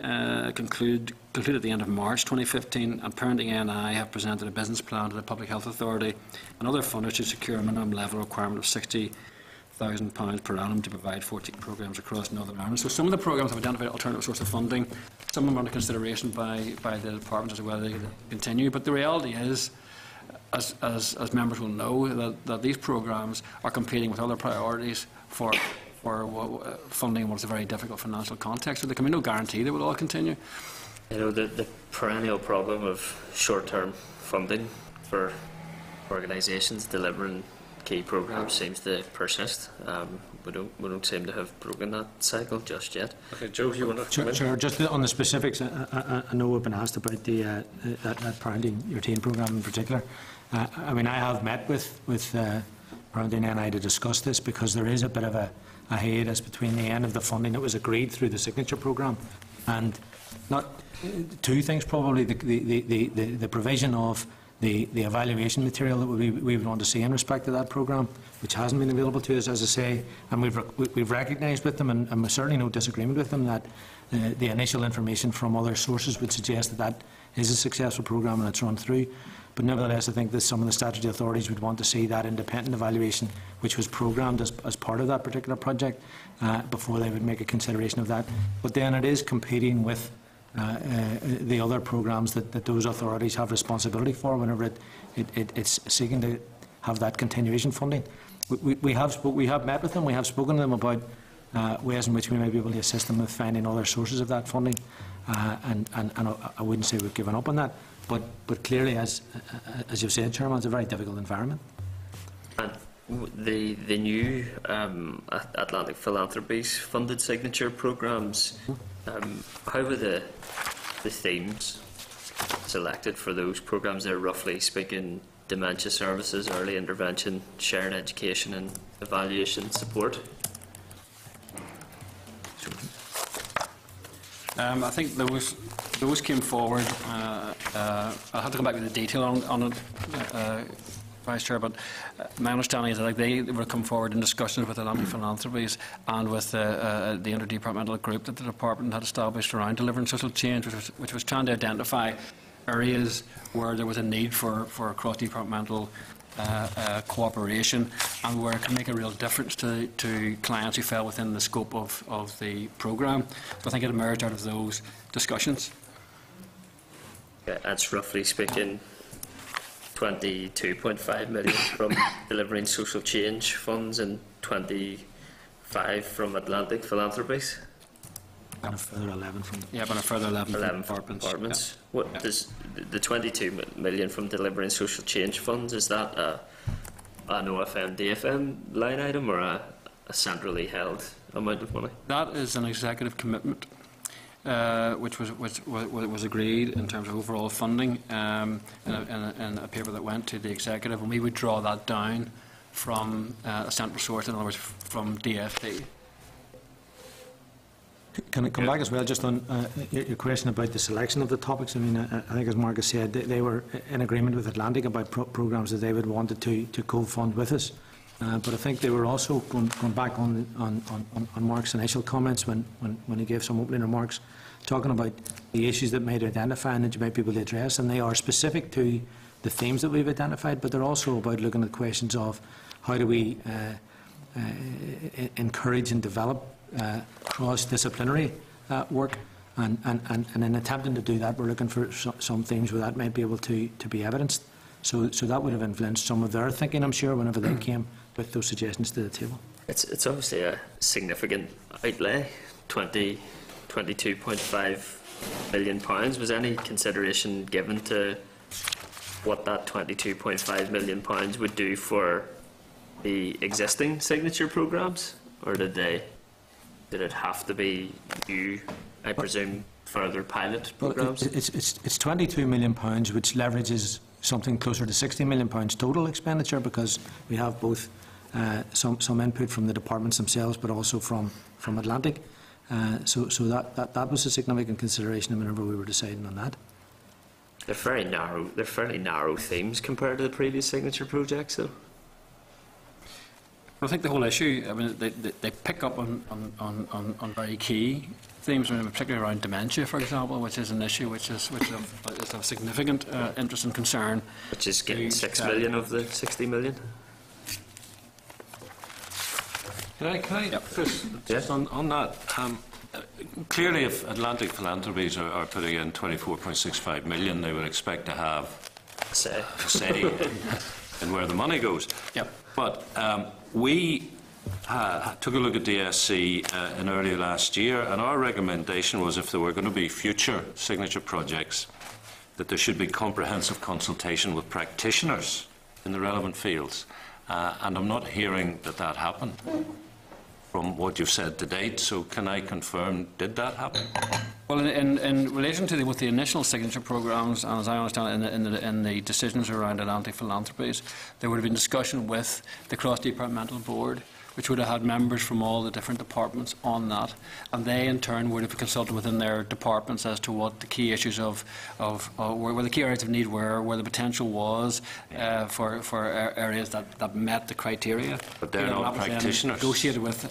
concluded at the end of March 2015, and Parenting NI have presented a business plan to the Public Health Authority and other funders to secure a minimum level requirement of £60,000 per annum to provide 14 programmes across Northern Ireland. So some of the programmes have identified alternative sources of funding. Some of them are under consideration by the departments as to whether they continue. But the reality is, as members will know, that these programmes are competing with other priorities for funding in what is a very difficult financial context. So there can be no guarantee that it will all continue. You know, the perennial problem of short-term funding for organisations delivering key programmes seems to persist. We don't seem to have broken that cycle just yet. Okay, Joe, you want to come in? Sure. Just on the specifics, I know we've been asked about that Parenting Your Teen programme in particular. I mean, I have met with Bernardine and I to discuss this, because there is a bit of a hiatus between the end of the funding that was agreed through the signature programme, and not two things probably: the provision of the evaluation material that we would want to see in respect to that programme, which hasn't been available to us, as I say, and we've recognised with them, and there's certainly no disagreement with them, that the initial information from other sources would suggest that that is a successful programme and it's run through. But nevertheless, I think that some of the statutory authorities would want to see that independent evaluation, which was programmed as part of that particular project, before they would make a consideration of that. But then it is competing with the other programmes that those authorities have responsibility for whenever it's seeking to have that continuation funding. We have met with them, we have spoken to them about ways in which we may be able to assist them with finding other sources of that funding, and I wouldn't say we've given up on that, but clearly, as you've said, Chairman, it's a very difficult environment. And the new Atlantic Philanthropies funded signature programmes, how were the themes selected for those programmes? They're roughly speaking dementia services, early intervention, shared education and evaluation support. I think those came forward. I'll have to come back with the detail on it, Vice Chair, but my understanding is that they would come forward in discussions with Atlantic Philanthropies and with the interdepartmental group that the department had established around delivering social change, which was trying to identify areas where there was a need for cross-departmental cooperation, and where it can make a real difference to clients who fell within the scope of the programme. So I think it emerged out of those discussions. Yeah, that's roughly speaking 22.5 million from delivering social change funds and 25 from Atlantic Philanthropies. And a further 11 from the... Yeah, but a further 11 from departments. Yeah. What does the 22 million from delivering social change funds, is that an OFMDFM line item or a centrally held amount of money? That is an executive commitment, which was agreed in terms of overall funding in a paper that went to the executive, and we would draw that down from a central source, in other words, from DFT. Can I come back as well just on your question about the selection of the topics? I mean, I think as Marcus said, they were in agreement with Atlantic about programmes that they would wanted to co-fund with us. But I think they were also going back on Mark's initial comments when he gave some opening remarks, talking about the issues that might identify and that you might be able to address, and they are specific to the themes that we've identified, but they're also about looking at questions of how do we encourage and develop cross-disciplinary work, and in attempting to do that, we're looking for some themes where that might be able to be evidenced. So that would have influenced some of their thinking, I'm sure, whenever they came with those suggestions to the table. It's obviously a significant outlay, 22.5 million pounds. Was any consideration given to what that 22.5 million pounds would do for the existing signature programmes, or did it have to be new, I presume, further pilot programmes? Well, it's 22 million pounds, which leverages something closer to 60 million pounds total expenditure, because we have both some input from the departments themselves, but also from Atlantic. So that was a significant consideration whenever we were deciding on that. They're fairly narrow themes compared to the previous signature projects, though. I think the whole issue, I mean, they pick up on very key themes, particularly around dementia, for example, which is an issue which is of significant interest and concern. Which is getting 6 million of the 60 million. Can I Yep. just on that? Clearly, if Atlantic Philanthropies are putting in 24.65 million, they would expect to have a say in where the money goes. Yep. But we took a look at DSC in early last year, and our recommendation was, if there were going to be future signature projects, that there should be comprehensive consultation with practitioners in the relevant fields. And I'm not hearing that happened. from what you've said to date. So can I confirm, did that happen? Well, in relation to with the initial signature programmes, and as I understand it, in the decisions around Atlantic Philanthropies, there would have been discussion with the cross-departmental board, which would have had members from all the different departments on that, and they in turn would have consulted within their departments as to what the key issues of where the key areas of need were, where the potential was for areas that met the criteria. But they're not practitioners. Negotiated with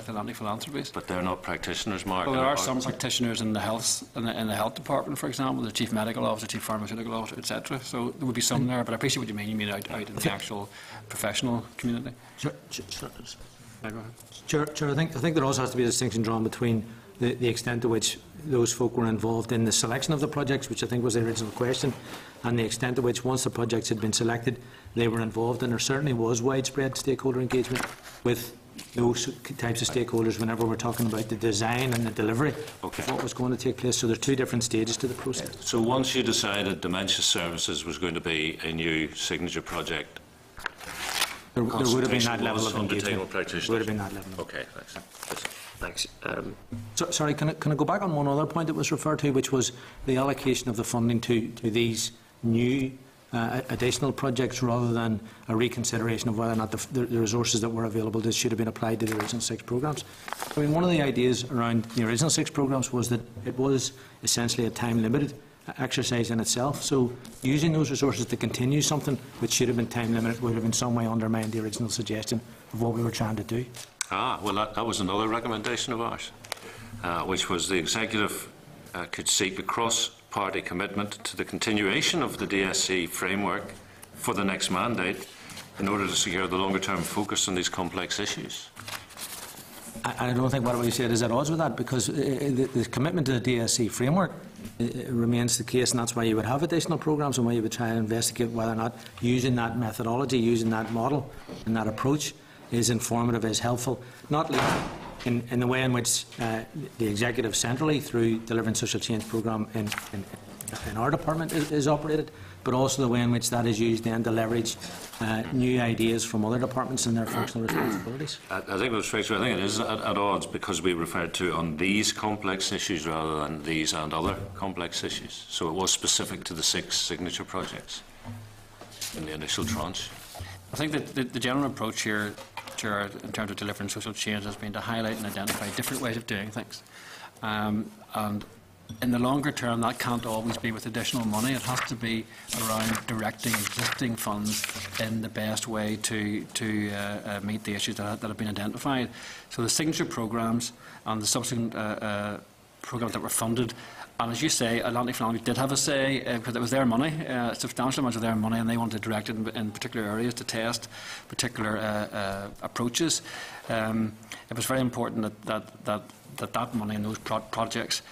Atlantic Philanthropies. But they're not practitioners, Mark. Well, there are some practitioners in the health department, for example, the chief medical officer, chief pharmaceutical officer, etc. So there would be some there, but I appreciate what you mean. You mean out in the actual professional community. Chair, I think there also has to be a distinction drawn between the extent to which those folk were involved in the selection of the projects, which I think was the original question, and the extent to which, once the projects had been selected, they were involved. And there certainly was widespread stakeholder engagement with those types of stakeholders whenever we're talking about the design and the delivery of what was going to take place. So there are two different stages to the process. So once you decided Dementia Services was going to be a new signature project, there would have been that level of engagement. Would have been that level. Okay, thanks. Sorry, can I go back on one other point that was referred to, which was the allocation of the funding to these new additional projects, rather than a reconsideration of whether or not the resources that were available should have been applied to the original 6 programmes. I mean, one of the ideas around the original 6 programmes was that it was essentially a time-limited exercise in itself. So using those resources to continue something which should have been time-limited would have in some way undermined the original suggestion of what we were trying to do. Well, that was another recommendation of ours, which was the executive could seek a cross-party commitment to the continuation of the DSC framework for the next mandate in order to secure the longer-term focus on these complex issues. I don't think what we said is at odds with that, because the commitment to the DSC framework remains the case, and that's why you would have additional programmes and why you would try and investigate whether or not using that methodology, using that model and that approach is informative, is helpful, not least in the way in which the executive centrally, through delivering social change programme in our department, is operated, but also the way in which that is used then to leverage new ideas from other departments and their functional responsibilities. I think it is at odds, because we referred to on these complex issues rather than these and other complex issues. So it was specific to the 6 signature projects in the initial tranche. I think that the general approach here, Chair, in terms of delivering social change, has been to highlight and identify different ways of doing things. And in the longer term, that can't always be with additional money. It has to be around directing existing funds in the best way to meet the issues that have been identified. So the signature programmes and the subsequent programmes that were funded, and as you say, Atlantic Philanthropy did have a say, because it was their money, a substantial amount of their money, and they wanted to direct it in particular areas to test particular approaches. It was very important that money in those projects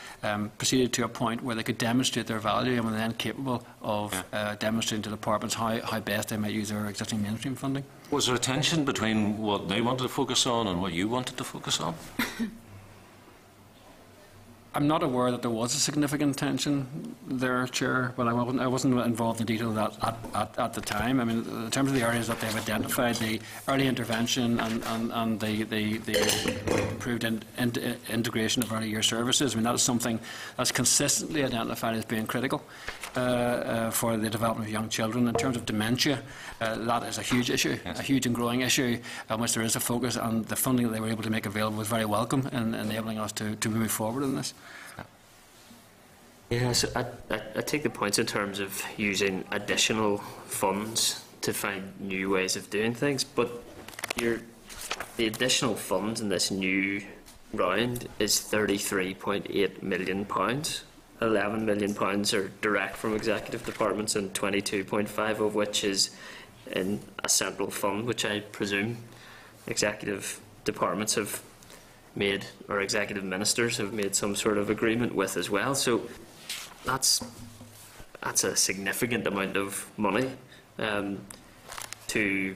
proceeded to a point where they could demonstrate their value, and were then capable of demonstrating to the departments how best they might use their existing mainstream funding. Was there a tension between what they wanted to focus on and what you wanted to focus on? I'm not aware that there was a significant tension there, Chair, but I wasn't involved in detail of that at the time. I mean, in terms of the areas that they've identified, the early intervention and the improved integration of early year services, I mean, that is something that's consistently identified as being critical for the development of young children. In terms of dementia, that is a huge issue, a huge and growing issue, on which there is a focus, and the funding that they were able to make available was very welcome in enabling us to move forward in this. Yes, I take the points in terms of using additional funds to find new ways of doing things, but the additional funds in this new round is £33.8 million. £11 million are direct from executive departments, and 22.5 of which is in a central fund, which I presume executive departments have made, or executive ministers have made some sort of agreement with as well. So that's a significant amount of money to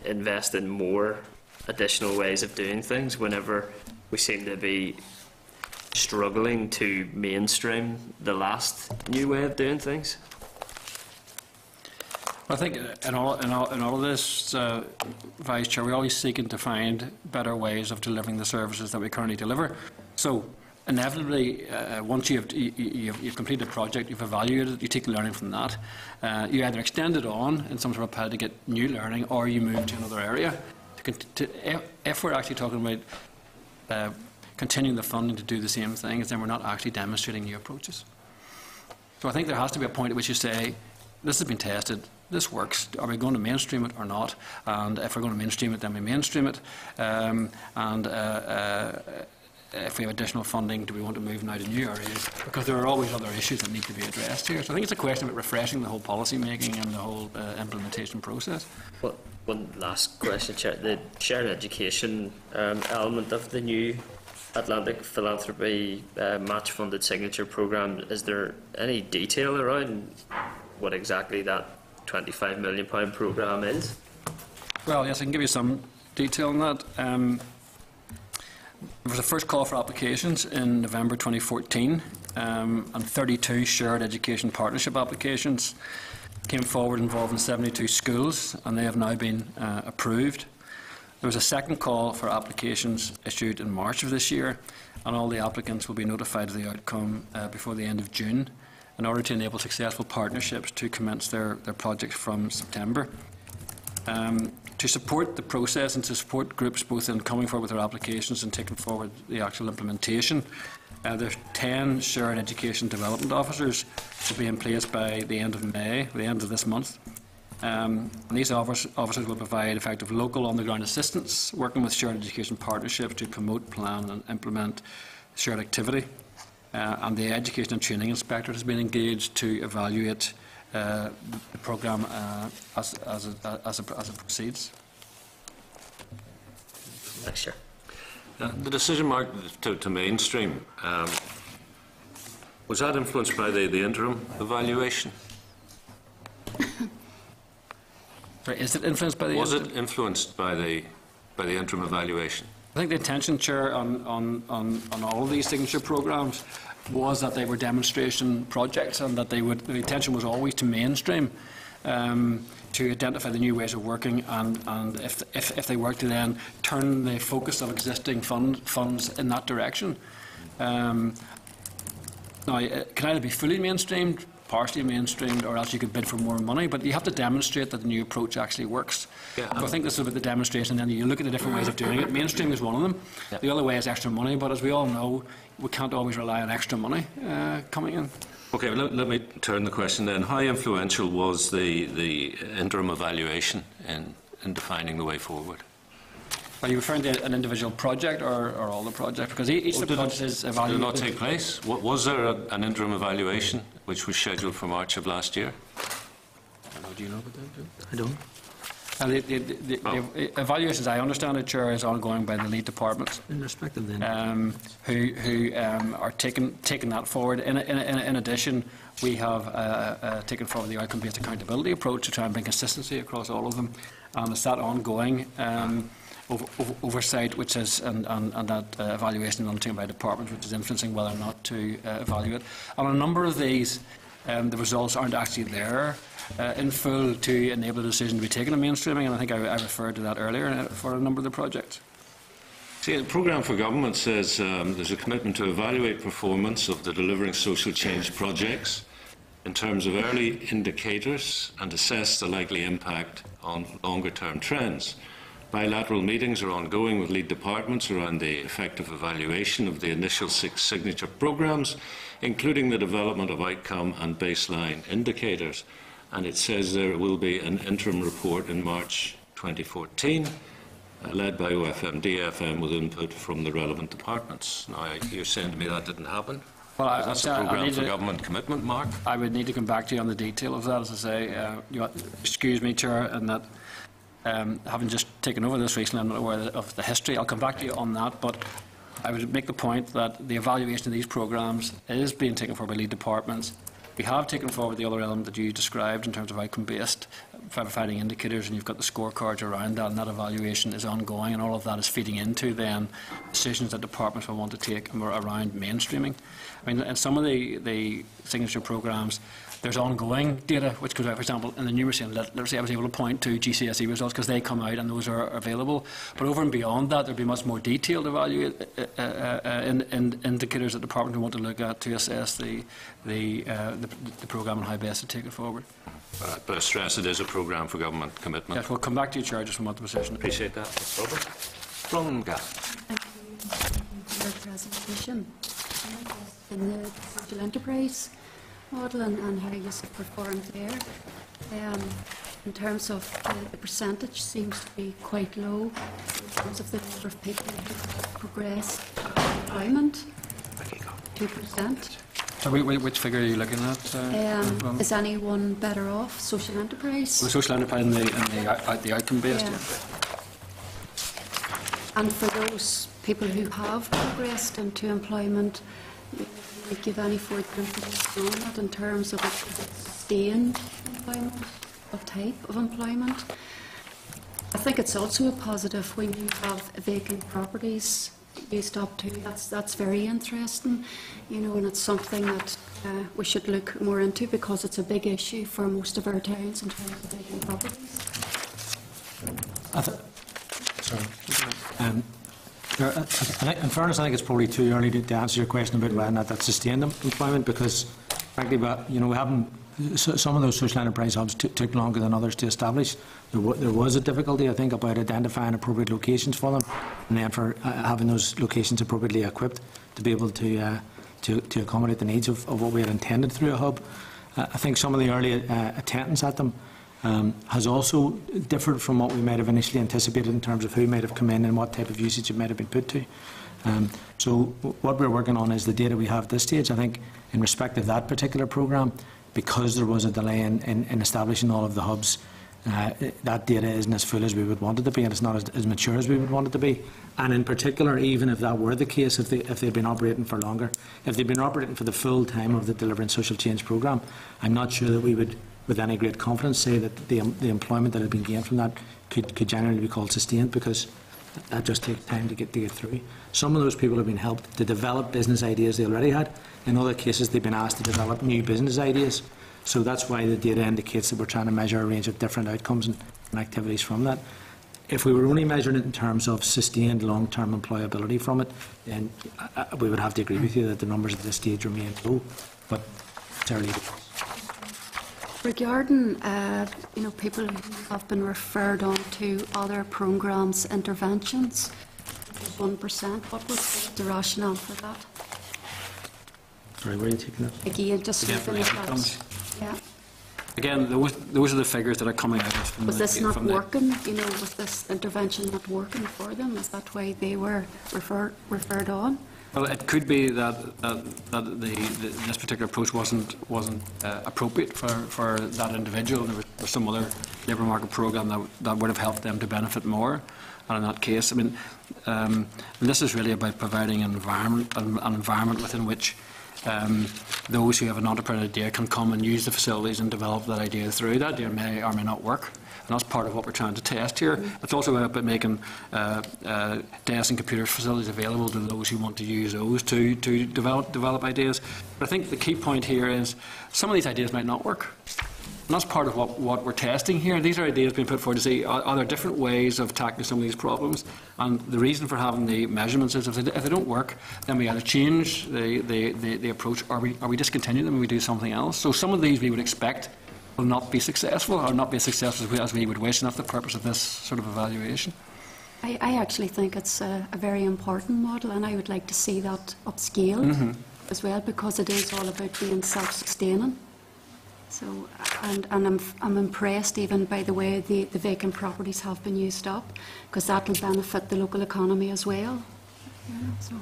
invest in more additional ways of doing things whenever we seem to be struggling to mainstream the last new way of doing things. I think in all of this, Vice Chair, we're always seeking to find better ways of delivering the services that we currently deliver. So inevitably, once you've completed a project, you've evaluated it, you take learning from that. You either extend it on in some sort of pilot to get new learning, or you move to another area. If we're actually talking about continuing the funding to do the same things, then we're not actually demonstrating new approaches. So I think there has to be a point at which you say, this has been tested, this works, are we going to mainstream it or not? And if we're going to mainstream it, then we mainstream it. If we have additional funding, do we want to move now to new areas? Because there are always other issues that need to be addressed here. So I think it's a question about refreshing the whole policy making and the whole implementation process. Well, one last question, Chair. The shared education element of the new Atlantic Philanthropy match-funded signature programme, is there any detail around what exactly that £25 million programme is? Well, yes, I can give you some detail on that. There was a first call for applications in November 2014, and 32 shared education partnership applications came forward involving 72 schools, and they have now been approved. There was a second call for applications issued in March of this year, and all the applicants will be notified of the outcome before the end of June in order to enable successful partnerships to commence their projects from September. To support the process and to support groups both in coming forward with their applications and taking forward the actual implementation, there's 10 shared education development officers to be in place by the end of May, the end of this month. And these officers will provide effective local on-the-ground assistance, working with shared education partnerships to promote, plan and implement shared activity. And the Education and Training Inspector has been engaged to evaluate the programme as it proceeds. Thanks, Chair. The decision, Mark, to mainstream, was that influenced by the interim evaluation? Sorry, is it influenced by the? Was it influenced by the interim evaluation? I think the intention, Chair, on all of these signature programmes was that they were demonstration projects, and that the intention was always to mainstream, to identify the new ways of working, and if they were to then turn the focus of existing funds in that direction. Now, it can either be fully mainstreamed, partially mainstreamed, or else you could bid for more money, but you have to demonstrate that the new approach actually works. Yeah. So I think this is about the demonstration, and then you look at the different ways of doing it. Mainstream is one of them. Yeah. The other way is extra money, but as we all know, we can't always rely on extra money coming in. Okay, well, let me turn the question then. How influential was the interim evaluation in defining the way forward? Are you referring to an individual project or all the projects? Because each of the projects is evaluated. Did it not take place? Was there an interim evaluation which was scheduled for March of last year? Do you know about that? I don't. The evaluations, I understand it, Chair, is ongoing by the lead departments, in respect of them, who are taking that forward. In addition, we have taken forward the outcome-based accountability approach to try and bring consistency across all of them, and it's that ongoing oversight, which is and that evaluation undertaken by departments, which is influencing whether or not to evaluate. On a number of these, the results aren't actually there in full to enable a decision to be taken in mainstreaming, and I think I referred to that earlier for a number of the projects. See, the programme for government says there's a commitment to evaluate performance of the delivering social change projects in terms of early indicators and assess the likely impact on longer-term trends. Bilateral meetings are ongoing with lead departments around the effective evaluation of the initial 6 signature programmes, including the development of outcome and baseline indicators. And it says there will be an interim report in March 2014, led by OFMDFM with input from the relevant departments. Now, you're saying to me that didn't happen? Well, that's a programme for government commitment, Mark? I would need to come back to you on the detail of that, as I say. Excuse me, Chair, and that having just taken over this recently, I'm not aware of the history. I'll come back to you on that, but I would make the point that the evaluation of these programmes is being taken forward by lead departments. We have taken forward the other element that you described in terms of outcome-based, providing indicators, and you've got the scorecards around that, and that evaluation is ongoing, and all of that is feeding into then decisions that departments will want to take around mainstreaming. I mean, in some of the signature programmes, there's ongoing data which goes out. For example, in the numeracy and literacy, I was able to point to GCSE results because they come out and those are available. But over and beyond that, there'll be much more detailed indicators that the department will want to look at to assess the programme and how best to take it forward. But I stress it is a programme for government commitment. Yes, we'll come back to you, Chair, just from what the position. Appreciate that. Robert. From Gath. Thank you for your presentation. In the social enterprise model and how you have performed there, in terms of the percentage seems to be quite low in terms of the number of people who progress employment, 2%. So which figure are you looking at? Is anyone better off, social enterprise? The social enterprise and the outcome based. Yeah. And for those people who have progressed into employment, will you give any further information on that in terms of sustained employment, what type of employment? I think it's also a positive when you have vacant properties used up to. That's very interesting, you know, and it's something that we should look more into because it's a big issue for most of our towns in terms of vacant properties. In fairness, I think it's probably too early to answer your question about whether or not that's sustained employment because, frankly, you know, we haven't. Some of those social enterprise hubs took longer than others to establish. There was a difficulty, I think, about identifying appropriate locations for them, and then for having those locations appropriately equipped to be able to accommodate the needs of what we had intended through a hub. I think some of the early attendance at them has also differed from what we might have initially anticipated in terms of who might have come in and what type of usage it might have been put to. So what we're working on is the data we have at this stage. I think in respect of that particular programme, because there was a delay in establishing all of the hubs, that data isn't as full as we would want it to be, and it's not as mature as we would want it to be. And in particular, even if that were the case, if they'd been operating for longer, if they'd been operating for the full time of the Delivering Social Change programme, I'm not sure that we would, with any great confidence, say that the employment that had been gained from that could generally be called sustained, because that just takes time to get through. Some of those people have been helped to develop business ideas they already had. In other cases, they've been asked to develop new business ideas. So that's why the data indicates that we're trying to measure a range of different outcomes and activities from that. If we were only measuring it in terms of sustained long-term employability from it, then we would have to agree with you that the numbers at this stage remain low, but it's early days. Regarding you know, people who have been referred on to other programmes, interventions, 1%, what was the rationale for that? Sorry, where are you taking it? Again, just Yeah, looking at outcomes. that. Yeah. Again, those are the figures that are coming out from Was this not from working? You know, was this intervention not working for them? Is that why they were referred on? Well, it could be that this particular approach wasn't appropriate for that individual. There was some other labour market programme that would have helped them to benefit more. And in that case, I mean, this is really about providing an environment within which those who have an entrepreneurial idea can come and use the facilities and develop that idea through. That idea may or may not work. And that's part of what we're trying to test here. It's also about making desks and computer facilities available to those who want to use those to develop ideas. But I think the key point here is some of these ideas might not work. And that's part of what we're testing here. These are ideas being put forward to see are there different ways of tackling some of these problems. And the reason for having the measurements is if they don't work, then we either change the approach or we discontinue them and we do something else. So some of these we would expect will not be successful or not be as successful as we would wish, and that's the purpose of this sort of evaluation. I actually think it's a very important model, and I would like to see that upscaled as well, because it is all about being self-sustaining. So, and I'm impressed even by the way the vacant properties have been used up, because that will benefit the local economy as well. Yeah, so.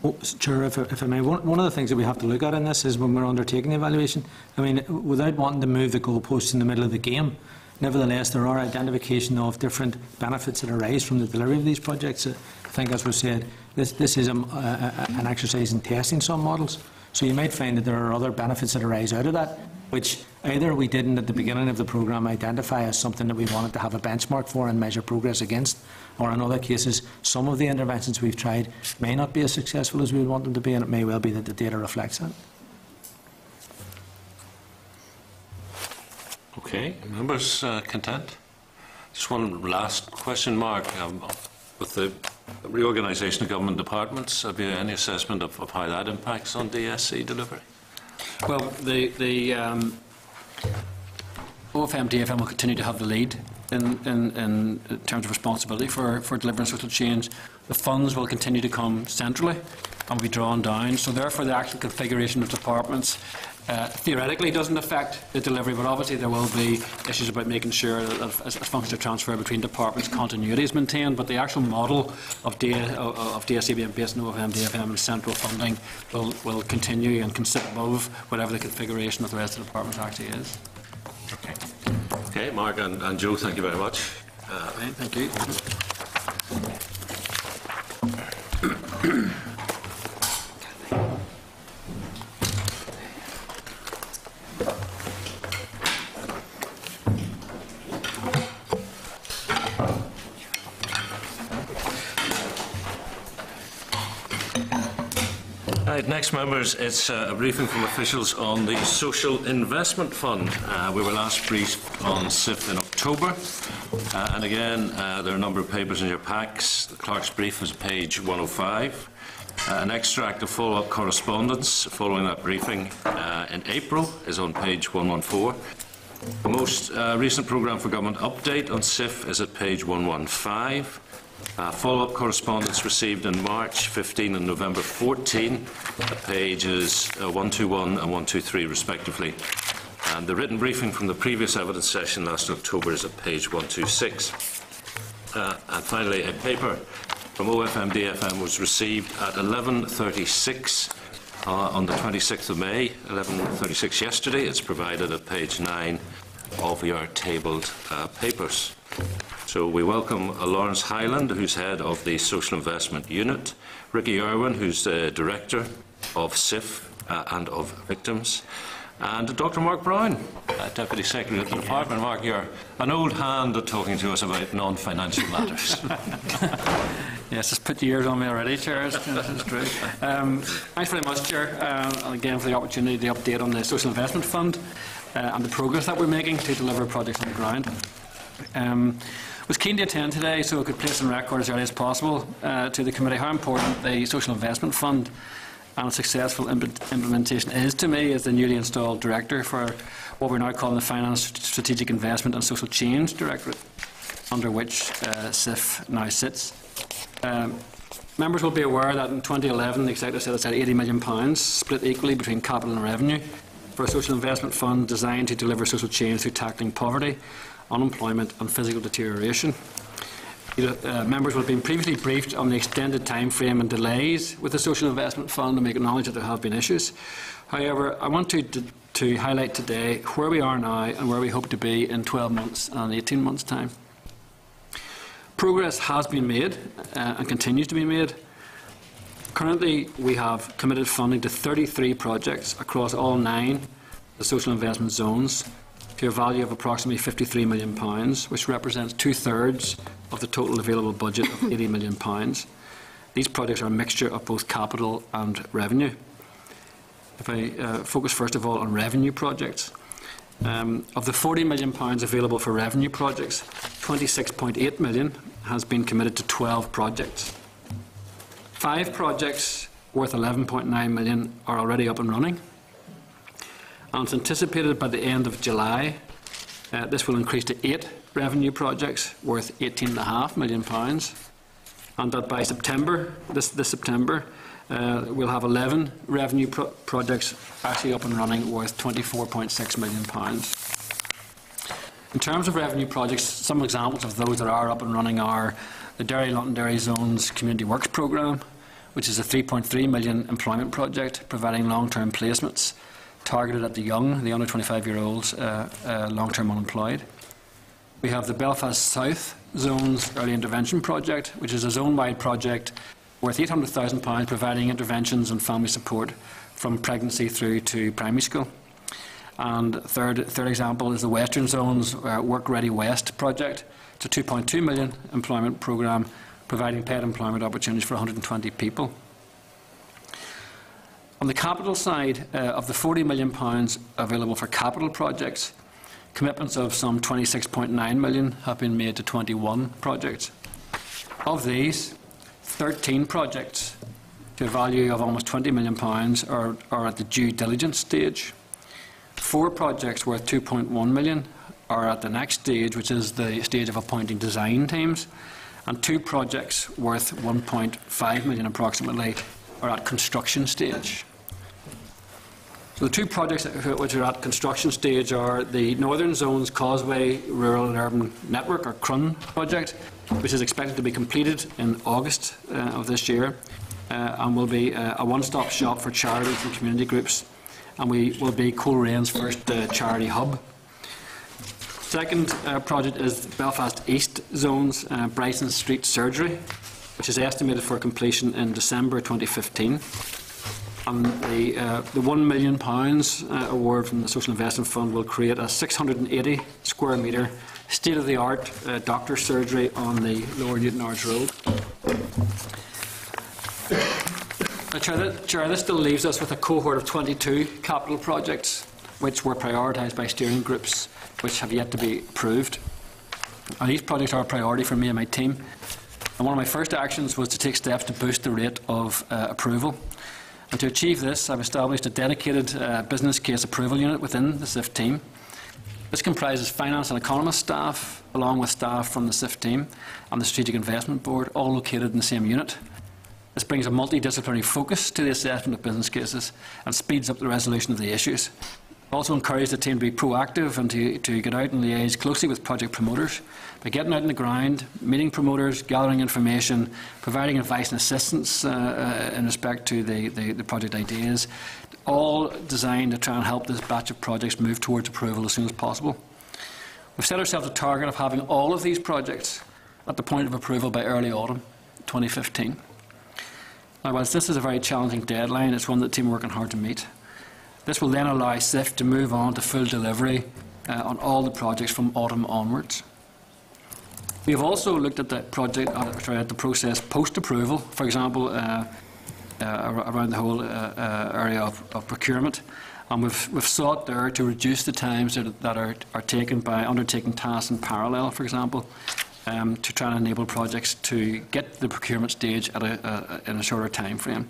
Oh, Chair, if I may, one of the things that we have to look at in this is when we're undertaking the evaluation, I mean, without wanting to move the goalposts in the middle of the game, nevertheless, there are identification of different benefits that arise from the delivery of these projects. I think, as was said, this is an exercise in testing some models. So you might find that there are other benefits that arise out of that, which either we didn't at the beginning of the programme identify as something that we wanted to have a benchmark for and measure progress against, or in other cases, some of the interventions we've tried may not be as successful as we would want them to be, and it may well be that the data reflects that. Okay, members content? Just one last question, Mark. With the reorganisation of government departments, have you any assessment of how that impacts on DSC delivery? Well, the OFMDFM will continue to have the lead in terms of responsibility for delivering social change. The funds will continue to come centrally and be drawn down. So therefore, the actual configuration of departments theoretically doesn't affect the delivery, but obviously there will be issues about making sure that as functions are transferred between departments, continuity is maintained. But the actual model of DSC being based on OFMDFM and central funding will continue and can sit above whatever the configuration of the rest of the departments actually is. Okay. Okay, Mark and Joe, thank you very much. Thank you. Right, next, members, it's a briefing from officials on the Social Investment Fund. We were last briefed on SIF in October, and again, there are a number of papers in your packs. The clerk's brief is page 105. An extract of follow-up correspondence following that briefing in April is on page 114. The most recent programme for government update on SIF is at page 115. Follow-up correspondence received in March 15 and November 14 at pages 121 and 123 respectively. And the written briefing from the previous evidence session last October is at page 126. And finally, a paper from OFMDFM was received at 11:36 on the 26th of May, 11:36 yesterday. It's provided at page 9 of your tabled papers. So we welcome Lawrence Highland, who's head of the Social Investment Unit, Ricky Irwin, who's the director of SIF and of Victims, and Dr. Mark Brown, Deputy Secretary of the Department. Mark, you're an old hand at talking to us about non-financial matters. Yes, it's put the ears on me already, Chair. That's true. Thanks very much, Chair, and again for the opportunity to update on the Social Investment Fund and the progress that we're making to deliver projects on the ground. Was keen to attend today so I could place on record as early as possible to the committee how important the Social Investment Fund and its successful implementation is to me as the newly installed director for what we're now calling the Finance, Strategic Investment and Social Change Directorate, under which SIF now sits. Members will be aware that in 2011 the Executive set aside £80 million, split equally between capital and revenue, for a social investment fund designed to deliver social change through tackling poverty, unemployment and physical deterioration. Members will have been previously briefed on the extended time frame and delays with the Social Investment Fund, and we acknowledge that there have been issues. However, I want to highlight today where we are now and where we hope to be in 12 months and 18 months' time. Progress has been made and continues to be made. Currently, we have committed funding to 33 projects across all 9 the social investment zones, to a value of approximately £53 million, which represents 2/3 of the total available budget of £80 million. These projects are a mixture of both capital and revenue. If I focus first of all on revenue projects, of the £40 million available for revenue projects, £26.8 million has been committed to 12 projects. 5 projects worth £11.9 million are already up and running. And it's anticipated by the end of July, this will increase to 8 revenue projects worth £18.5 million, and that by September, this September, we'll have 11 revenue projects actually up and running worth £24.6 million. In terms of revenue projects, some examples of those that are up and running are the Derry Londonderry Zones Community Works Programme, which is a £3.3 million employment project providing long-term placements targeted at the young, the under 25-year-olds, long-term unemployed. We have the Belfast South Zones Early Intervention Project, which is a zone-wide project worth £800,000 providing interventions and family support from pregnancy through to primary school. And third example is the Western Zones Work Ready West project. It's a £2.2 million employment programme providing paid employment opportunities for 120 people. On the capital side, of the £40 million available for capital projects, Commitments of some £26.9 million have been made to 21 projects. Of these, 13 projects to a value of almost £20 million are at the due diligence stage. 4 projects worth £2.1 million are at the next stage, which is the stage of appointing design teams, and 2 projects worth £1.5 million approximately are at construction stage. So the 2 projects which are at construction stage are the Northern Zone's Causeway Rural and Urban Network, or CRUN project, which is expected to be completed in August of this year, and will be a one-stop shop for charities and community groups, and we will be Colerane's first charity hub. Second project is Belfast East Zone's Bryson Street Surgery, which is estimated for completion in December 2015. And the £1 million award from the Social Investment Fund will create a 680 square metre state-of-the-art doctor's surgery on the Lower Newton Arch Road. Chair, this still leaves us with a cohort of 22 capital projects which were prioritised by steering groups which have yet to be approved. And these projects are a priority for me and my team. And one of my first actions was to take steps to boost the rate of approval. And to achieve this, I've established a dedicated business case approval unit within the SIF team. This comprises finance and economist staff, along with staff from the SIF team and the Strategic Investment Board, all located in the same unit. This brings a multidisciplinary focus to the assessment of business cases and speeds up the resolution of the issues. I also encourage the team to be proactive and to get out and liaise closely with project promoters by getting out on the ground, meeting promoters, gathering information, providing advice and assistance in respect to the project ideas, all designed to try and help this batch of projects move towards approval as soon as possible. We've set ourselves a target of having all of these projects at the point of approval by early autumn 2015. Now, whilst this is a very challenging deadline, it's one that the team are working hard to meet. This will then allow SIF to move on to full delivery on all the projects from autumn onwards. We have also looked at the project, at the process post-approval, for example, around the whole area of procurement, and we've sought there to reduce the times that are taken by undertaking tasks in parallel, for example, to try and enable projects to get to the procurement stage at in a shorter time frame.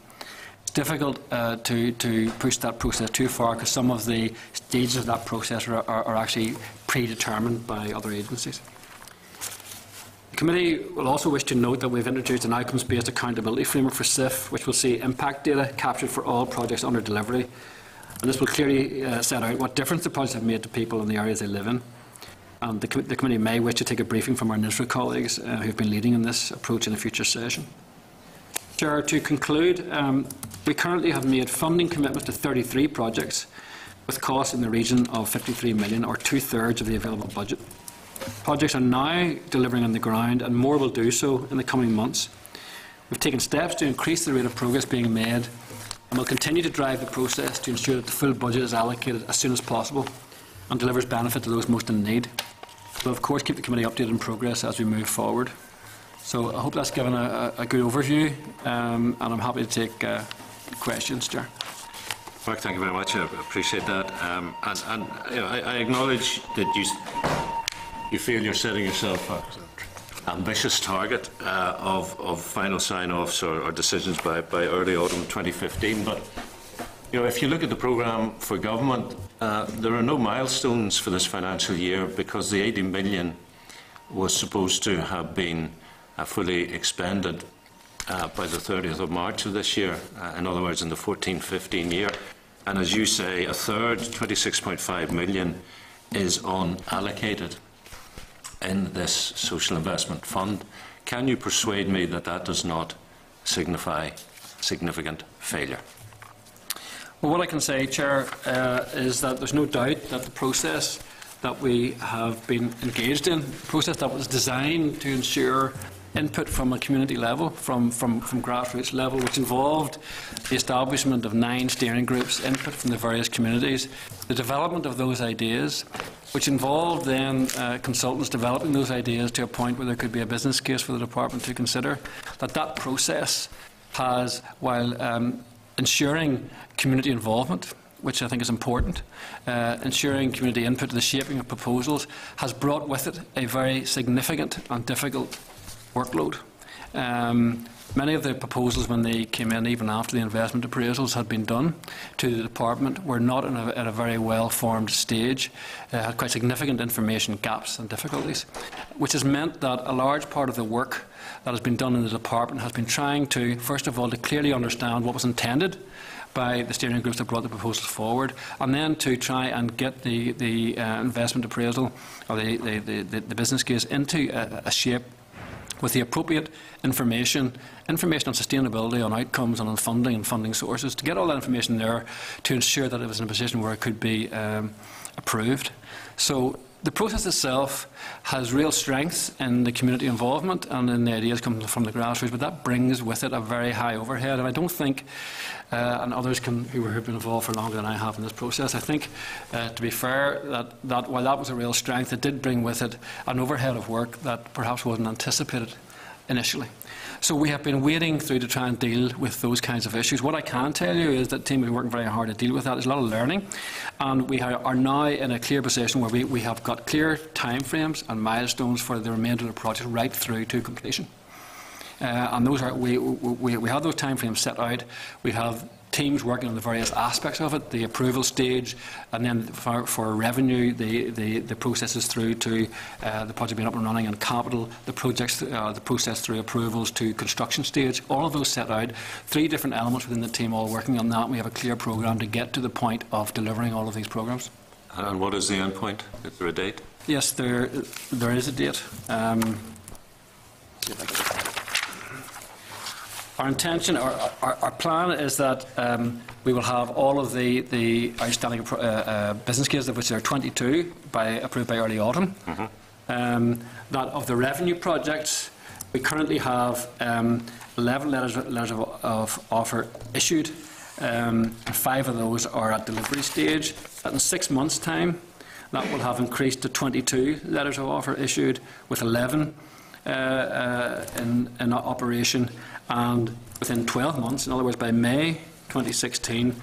It's difficult to push that process too far because some of the stages of that process are actually predetermined by other agencies. The committee will also wish to note that we've introduced an outcomes-based accountability framework for SIF, which will see impact data captured for all projects under delivery. And this will clearly set out what difference the projects have made to people in the areas they live in. And the committee may wish to take a briefing from our NISRA colleagues who have been leading in this approach in a future session. Chair, to conclude, we currently have made funding commitments to 33 projects with costs in the region of £53 million, or 2/3 of the available budget. Projects are now delivering on the ground, and more will do so in the coming months. We've taken steps to increase the rate of progress being made, and will continue to drive the process to ensure that the full budget is allocated as soon as possible and delivers benefit to those most in need. We'll of course keep the committee updated on progress as we move forward. So I hope that's given a good overview, and I'm happy to take questions, Chair. Mark, thank you very much. I appreciate that. And you know, I acknowledge that you feel you're setting yourself an ambitious target of final sign-offs or decisions by early autumn 2015. But you know, if you look at the programme for government, there are no milestones for this financial year because the 80 million was supposed to have been fully expended by the 30th of March of this year, in other words, in the 14-15 year. And as you say, a third, 26.5 million, is unallocated in this social investment fund. Can you persuade me that that does not signify significant failure? Well, what I can say, Chair, is that there's no doubt that the process that we have been engaged in, the process that was designed to ensure input from a community level, from grassroots level, which involved the establishment of 9 steering groups, input from the various communities, the development of those ideas, which involved then consultants developing those ideas to a point where there could be a business case for the department to consider. That process has, while ensuring community involvement, which I think is important, ensuring community input to the shaping of proposals, has brought with it a very significant and difficult workload. Many of the proposals, when they came in, even after the investment appraisals had been done to the department, were not at a very well-formed stage, had quite significant information gaps and difficulties, which has meant that a large part of the work that has been done in the department has been trying to, first of all, to clearly understand what was intended by the steering groups that brought the proposals forward, and then to try and get the investment appraisal or the business case into a shape with the appropriate information on sustainability, on outcomes and on funding and funding sources, to get all that information there to ensure that it was in a position where it could be approved. So the process itself has real strengths in the community involvement and in the ideas coming from the grassroots, but that brings with it a very high overhead. And I don't think, and others who have been involved for longer than I have in this process, I think, to be fair, that while that was a real strength, it did bring with it an overhead of work that perhaps wasn't anticipated initially. So we have been wading through to try and deal with those kinds of issues. What I can tell you is that the team has been working very hard to deal with that. There's a lot of learning, and we are now in a clear position where we have got clear timeframes and milestones for the remainder of the project right through to completion. And those are we have those timeframes set out. We have teams working on the various aspects of it, the approval stage, and then for revenue, the processes through to the project being up and running, and capital, the process through approvals to construction stage. All of those set out, 3 different elements within the team all working on that, and we have a clear programme to get to the point of delivering all of these programmes. And what is the end point? Is there a date? Yes, there is a date. Our intention, our plan is that we will have all of the outstanding business cases, of which there are 22, approved by early autumn. Mm-hmm. That of the revenue projects, we currently have 11 letters of offer issued. 5 of those are at delivery stage. That in 6 months' time, that will have increased to 22 letters of offer issued, with 11 in operation, and within 12 months, in other words by May 2016,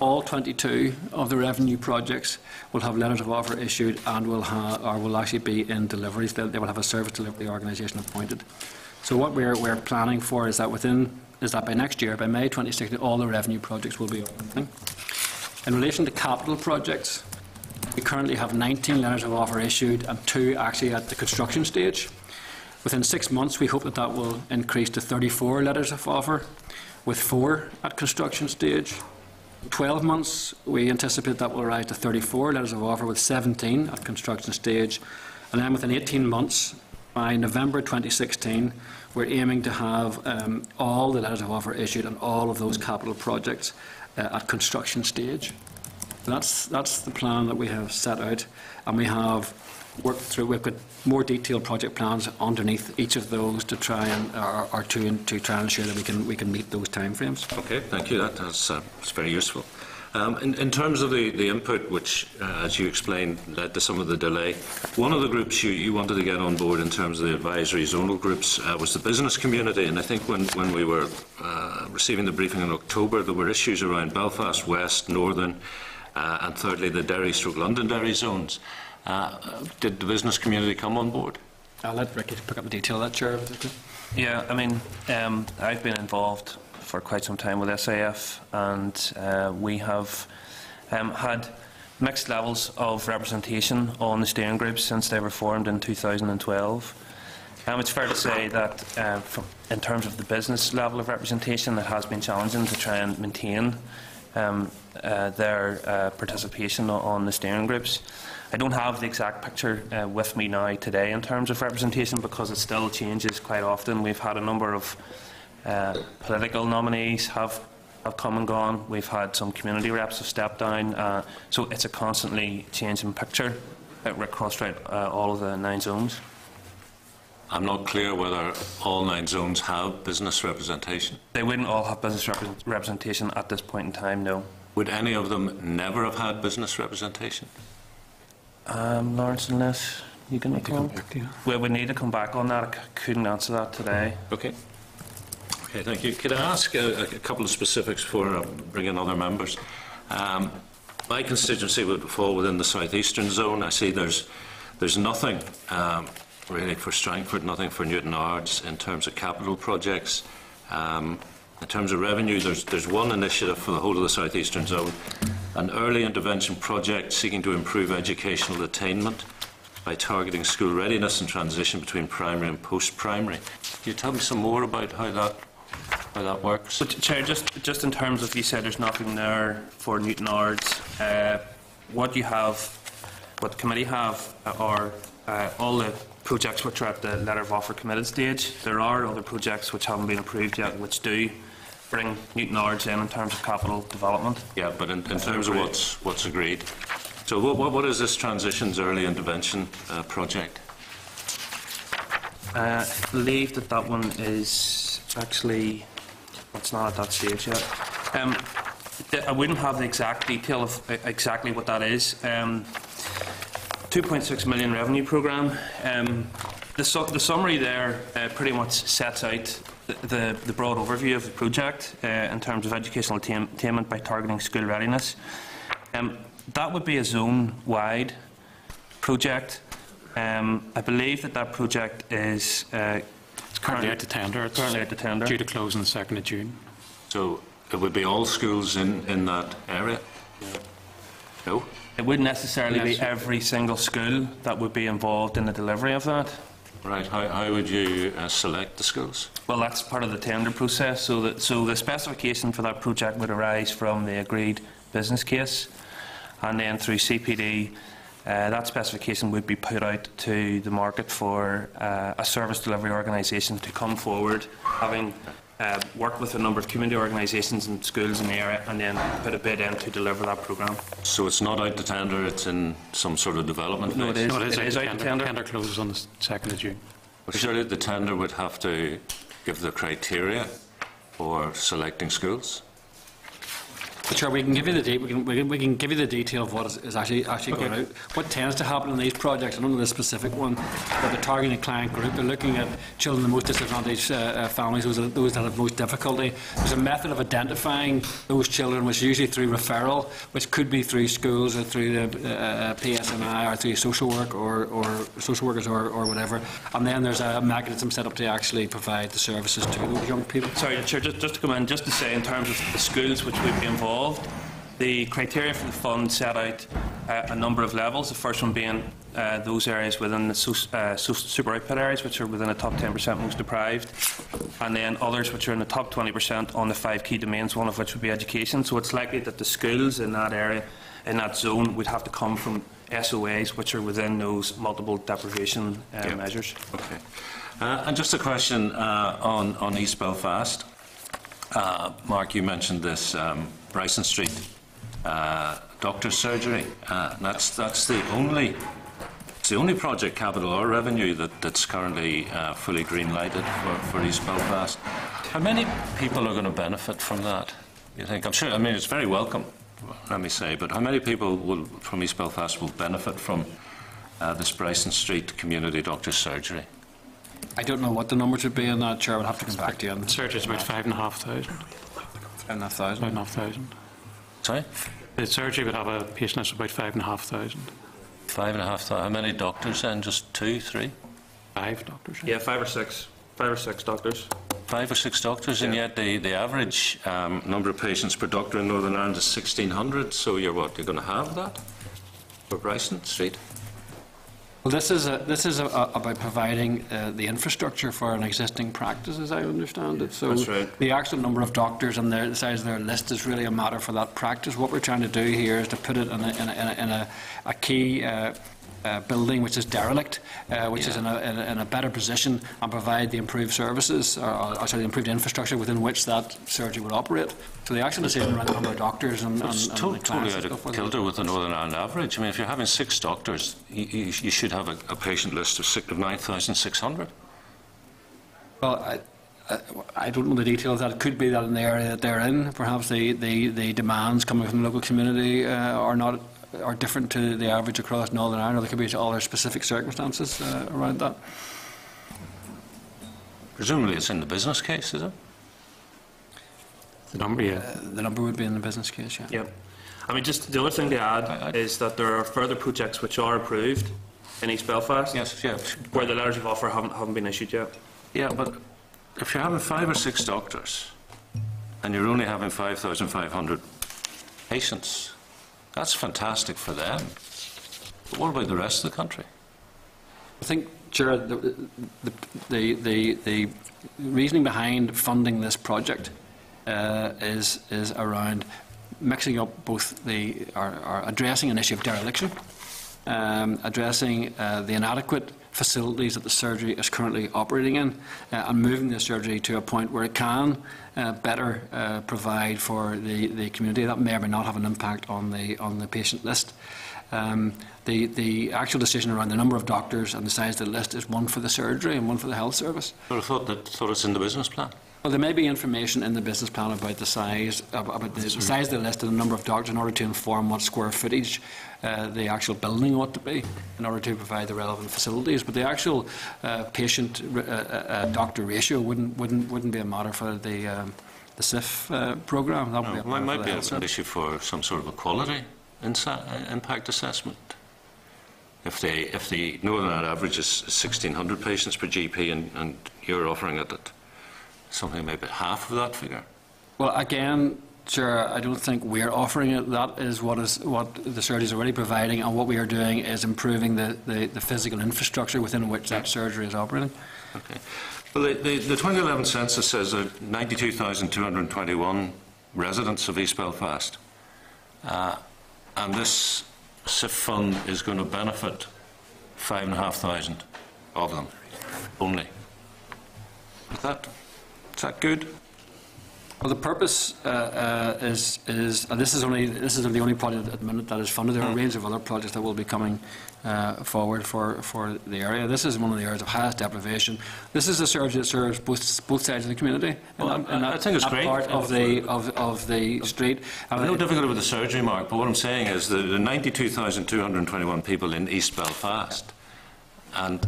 all 22 of the revenue projects will have letters of offer issued and will actually be in deliveries. They will have a service delivery organisation appointed. So what we're planning for is that by next year, by May 2016, all the revenue projects will be up and running. In relation to capital projects, we currently have 19 letters of offer issued and 2 actually at the construction stage. Within 6 months, we hope that will increase to 34 letters of offer, with 4 at construction stage. 12 months, we anticipate that will rise to 34 letters of offer, with 17 at construction stage. And then within 18 months, by November 2016, we're aiming to have all the letters of offer issued and all of those capital projects at construction stage. That's the plan that we have set out, and we have worked through. We've got more detailed project plans underneath each of those to try and to try and ensure that we can meet those timeframes. Okay, thank you. That's very useful. In terms of the input, which, as you explained, led to some of the delay, one of the groups you wanted to get on board in terms of the advisory zonal groups was the business community. And I think when we were receiving the briefing in October, there were issues around Belfast West, Northern, and thirdly the Derry-Londonderry zones. Did the business community come on board? I'll let Ricky pick up the detail of that, Chair. Yeah, I mean, I've been involved for quite some time with SAF, and we have had mixed levels of representation on the steering groups since they were formed in 2012. It's fair to say that in terms of the business level of representation, it has been challenging to try and maintain their participation on the steering groups. I don't have the exact picture with me now today in terms of representation, because it still changes quite often. We've had a number of political nominees have come and gone. We've had some community reps have stepped down. So it's a constantly changing picture across all of the 9 zones. I'm not clear whether all 9 zones have business representation. They wouldn't all have business representation at this point in time, no. Would any of them never have had business representation? Lawrence, unless you can come back to you. We would need to come back on that. I couldn't answer that today. Okay. Okay, thank you. Could I ask a couple of specifics before bringing other members? My constituency would fall within the southeastern zone. I see there's nothing really for Strangford, nothing for Newton Ards in terms of capital projects. In terms of revenue, there's one initiative for the whole of the southeastern zone, an early intervention project seeking to improve educational attainment by targeting school readiness and transition between primary and post-primary. Can you tell me some more about how that works? But, Chair, just in terms of, you said there's nothing there for Newton Ards, what the committee have are all the projects which are at the letter of offer committed stage. There are other projects which haven't been approved yet which do bring Newton Ards in terms of capital development. Yeah, but in terms of what's agreed. So what is this Transitions Early Intervention project? I believe that one is actually, it's not at that stage yet. I wouldn't have the exact detail of exactly what that is. 2.6 million revenue programme. The summary there pretty much sets out the broad overview of the project in terms of educational attainment by targeting school readiness. That would be a zone-wide project. I believe that project is it's currently out to tender. It's currently out to tender. Due to close on the 2nd of June. So it would be all schools in that area? No? It wouldn't necessarily be every single school that would be involved in the delivery of that. Right. How would you select the schools? Well, that's part of the tender process. So the specification for that project would arise from the agreed business case, and then through CPD, that specification would be put out to the market for a service delivery organisation to come forward, having worked with a number of community organisations and schools in the area, and then put a bid in to deliver that programme. So it's not out to tender, it's in some sort of development phase? No, it is. No, it is out to tender. Tender closes on the 2nd of June. Well, surely the tender would have to give the criteria for selecting schools? Sure, we can give you we can give you the detail of what is actually going out. What tends to happen in these projects, I don't know the specific one, but they're targeting a client group. They're looking at children in the most disadvantaged families, those that have most difficulty. There's a method of identifying those children, which is usually through referral, which could be through schools or through the PSNI or through social work or social workers or whatever. And then there's a mechanism set up to actually provide the services to those young people. Sorry, Chair, just to come in, just to say in terms of the schools which would be involved, the criteria for the fund set out a number of levels. The first one being those areas within the super output areas, which are within the top 10% most deprived, and then others which are in the top 20% on the 5 key domains, one of which would be education. So it's likely that the schools in that area, in that zone, would have to come from SOAs which are within those multiple deprivation measures. Okay. And just a question on East Belfast. Mark, you mentioned this Bryson Street doctor's surgery. That's the only project capital or revenue that's currently fully green lighted for East Belfast. How many people are going to benefit from that? You think? I'm sure. I mean, it's very welcome, let me say. But how many people from East Belfast will benefit from this Bryson Street community doctor's surgery? I don't know what the numbers would be in that, Chair. I'll have to come back to you on that. Surgery is about 5,500. 5,500. 5,500. Sorry? The surgery would have a patient list of about 5,500. 5,500. How many doctors then? Just 2, 3? 5 doctors. Yeah, 5 or 6 doctors. 5 or 6 doctors, and yet the average number of patients per doctor in Northern Ireland is 1,600. So you're going to have that for Bryson Street? Well, this is about providing the infrastructure for an existing practice, as I understand it. So That's right. The actual number of doctors and the size of their list is really a matter for that practice. What we're trying to do here is to put it in a key building which is derelict, which is in a better position, and provide the improved services, or the improved infrastructure within which that surgery would operate. So the actual decision around the number of doctors and totally clients out and of stuff kilter with the Northern Ireland average. I mean, if you're having 6 doctors, you should have a patient list of 9,600. Well, I don't know the details. That could be that in the area that they're in, perhaps the demands coming from the local community are different to the average across Northern Ireland. There could be other specific circumstances around that. Presumably it's in the business case, is it? The number, yeah. The number would be in the business case, yeah. Yep. I mean, just the other thing to add is that there are further projects which are approved in East Belfast, Yes, yes. where the letters of offer haven't been issued yet. Yeah, but if you're having 5 or 6 doctors and you're only having 5,500 patients, that's fantastic for them. But what about the rest of the country? I think, Chair, the reasoning behind funding this project is around mixing up both or addressing an issue of dereliction, addressing the inadequate facilities that the surgery is currently operating in, and moving the surgery to a point where it can better provide for the community. That may or may not have an impact on the patient list. The actual decision around the number of doctors and the size of the list is one for the surgery and one for the health service. I thought it's in the business plan. Well, there may be information in the business plan about the size, about the size of the list and the number of doctors in order to inform what square footage the actual building ought to be in order to provide the relevant facilities. But the actual patient-doctor ratio wouldn't be a matter for the SIF programme. That would be a matter Might for be the health an service. issue for some sort of a quality impact assessment. If the Northern Ireland average is 1,600 patients per GP and you're offering it at something maybe half of that figure. Well, again, Chair, I don't think we're offering it. That is what the surgery is already providing, and what we are doing is improving the physical infrastructure within which that surgery is operating. Okay. Well, the 2011 census says there are 92,221 residents of East Belfast, and this SIF fund is going to benefit 5,500 of them only. Is that good? Well, the purpose is and this is the only project at the minute that is funded. There are a range of other projects that will be coming forward for the area. This is one of the areas of highest deprivation. This is a surgery that serves both sides of the community. I think it's great. Part of the street. I've no difficulty with the surgery, Mark, but what I'm saying is the 92,221 people in East Belfast, and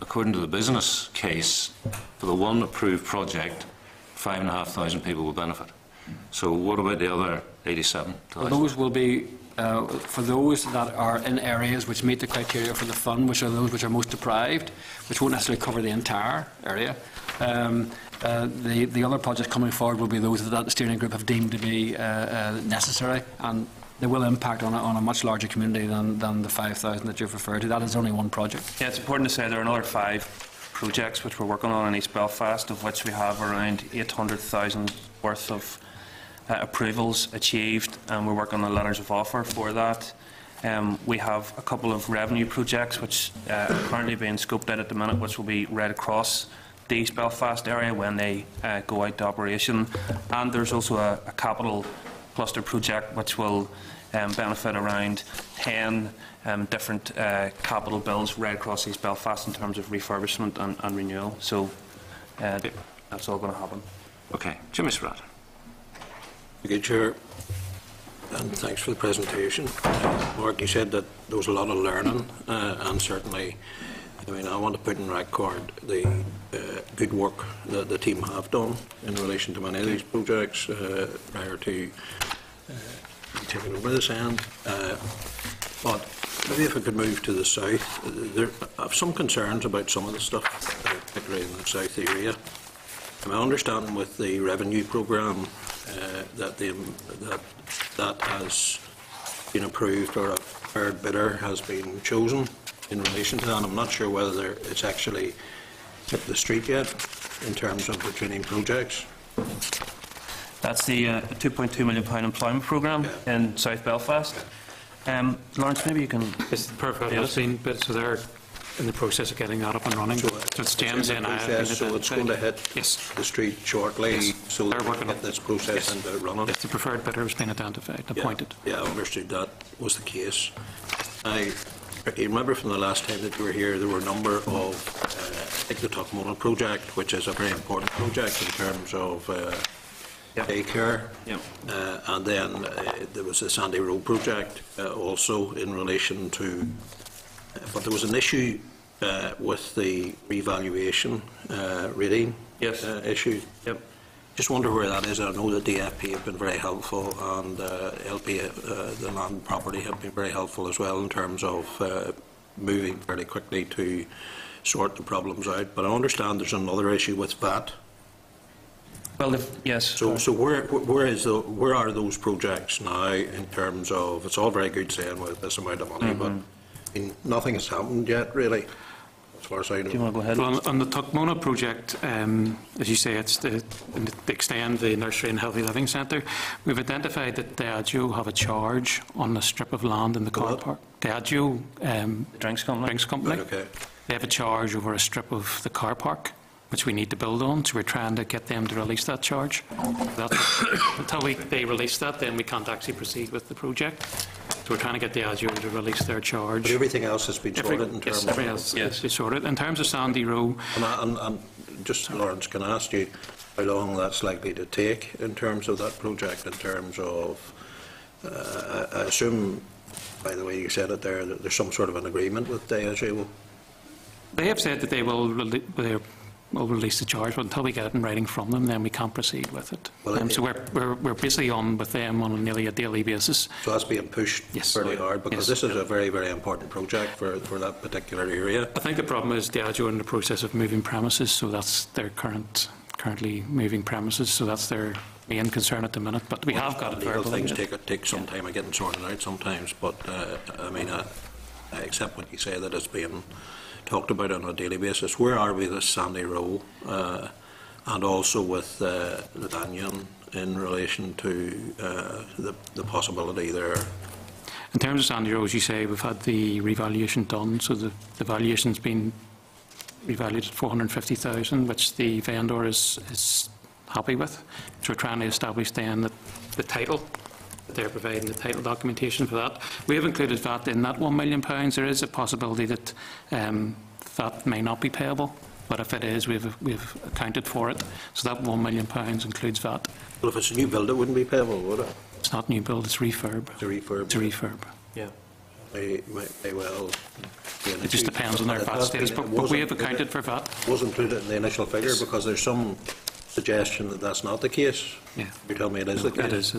according to the business case, for the one approved project, 5,500 people will benefit. So what about the other 87,000? Those will be for those that are in areas which meet the criteria for the fund, which are those which are most deprived, which won't necessarily cover the entire area. The other projects coming forward will be those that the steering group have deemed to be necessary, and they will impact on a much larger community than the 5,000 that you've referred to. That is only one project. Yeah, it's important to say there are another 5 projects which we're working on in East Belfast, of which we have around 800,000 worth of approvals achieved, and we're working on letters of offer for that. We have a couple of revenue projects which are currently being scoped out at the minute, which will be right across the East Belfast area when they go out to operation. And there's also a capital cluster project which will benefit around 10 different capital bills right across East Belfast in terms of refurbishment and renewal. So that's all going to happen. Okay, Jimmy Spratt. Good, Chair, and thanks for the presentation. Mark, you said that there was a lot of learning, and certainly, I mean, I want to put in record the good work that the team have done in relation to many of these projects prior to taking over this end. But maybe if I could move to the south, I have some concerns about some of the stuff, particularly in the south area. My understanding with the revenue programme that has been approved, or a third bidder has been chosen in relation to that. I'm not sure whether it's actually hit the street yet in terms of the training projects. That's the £2.2 million employment programme in South Belfast. Lawrence, maybe you can... It's perfect. It's been, but so they're in the process of getting that up and running. So it's James and I have been so it's going to hit the street shortly, so they're that we working can get this process into running. Yes, the preferred bidder has been identified, appointed. Yeah, I understood that was the case. I remember from the last time that you were here, there were a number of, I think the Tuckmonal project, which is a very important project in terms of daycare, and then there was the Sandy Road project also in relation to, but there was an issue with the revaluation rating issue. Just wonder where that is. I know the DFP have been very helpful, and LP, the land property, have been very helpful as well in terms of moving fairly quickly to sort the problems out. But I understand there's another issue with VAT. Well, yes. So where are those projects now in terms of, it's all very good saying with this amount of money, but I mean, nothing has happened yet really, as far as I know. Do you want to go ahead? Well, on the Tuckmona project, as you say, it's to extend the nursery and healthy living centre. We've identified that Diageo have a charge on the strip of land in the car park. Diageo, Drinks company? Right, okay. They have a charge over a strip of the car park, which we need to build on, so we're trying to get them to release that charge. Until they release that, then we can't actually proceed with the project. So we're trying to get the Diageo to release their charge. But everything else has been sorted in terms Yes, everything else is sorted. In terms of Sandy Row, and just, Lawrence, can I ask you how long that's likely to take in terms of that project, in terms of, I assume, by the way you said it there, that there's some sort of an agreement with Diageo? they have said that they will release the charge, but until we get it in writing from them, then we can't proceed with it. Well, So we're basically on with them on nearly a daily basis. So that's being pushed fairly hard, because this is a very, very important project for that particular area. I think the problem is Diageo are in the process of moving premises, so that's their currently moving premises, so that's their main concern at the minute. But we have got it Legal verbal. things take some time of getting sorted out sometimes, but I mean, I accept what you say, that it's being talked about on a daily basis. Where are we with Sandy Row, and also with Lanyon in relation to the possibility there? In terms of Sandy Row, as you say, we've had the revaluation done, so the valuation's been revalued at 450,000, which the vendor is happy with. So we're trying to establish then that the title, that they're providing the title documentation for that. We have included VAT in that £1 million. There is a possibility that that may not be payable, but if it is, we've accounted for it. So that £1 million includes VAT. Well, if it's a new build, it wouldn't be payable, would it? It's not new build, it's refurb. It's a refurb. It's a refurb. Yeah. May well. It just depends on their VAT status, but we have accounted for VAT. It was included in the initial figure, because there's some suggestion that that's not the case. Yeah. You tell me it is the case. It is.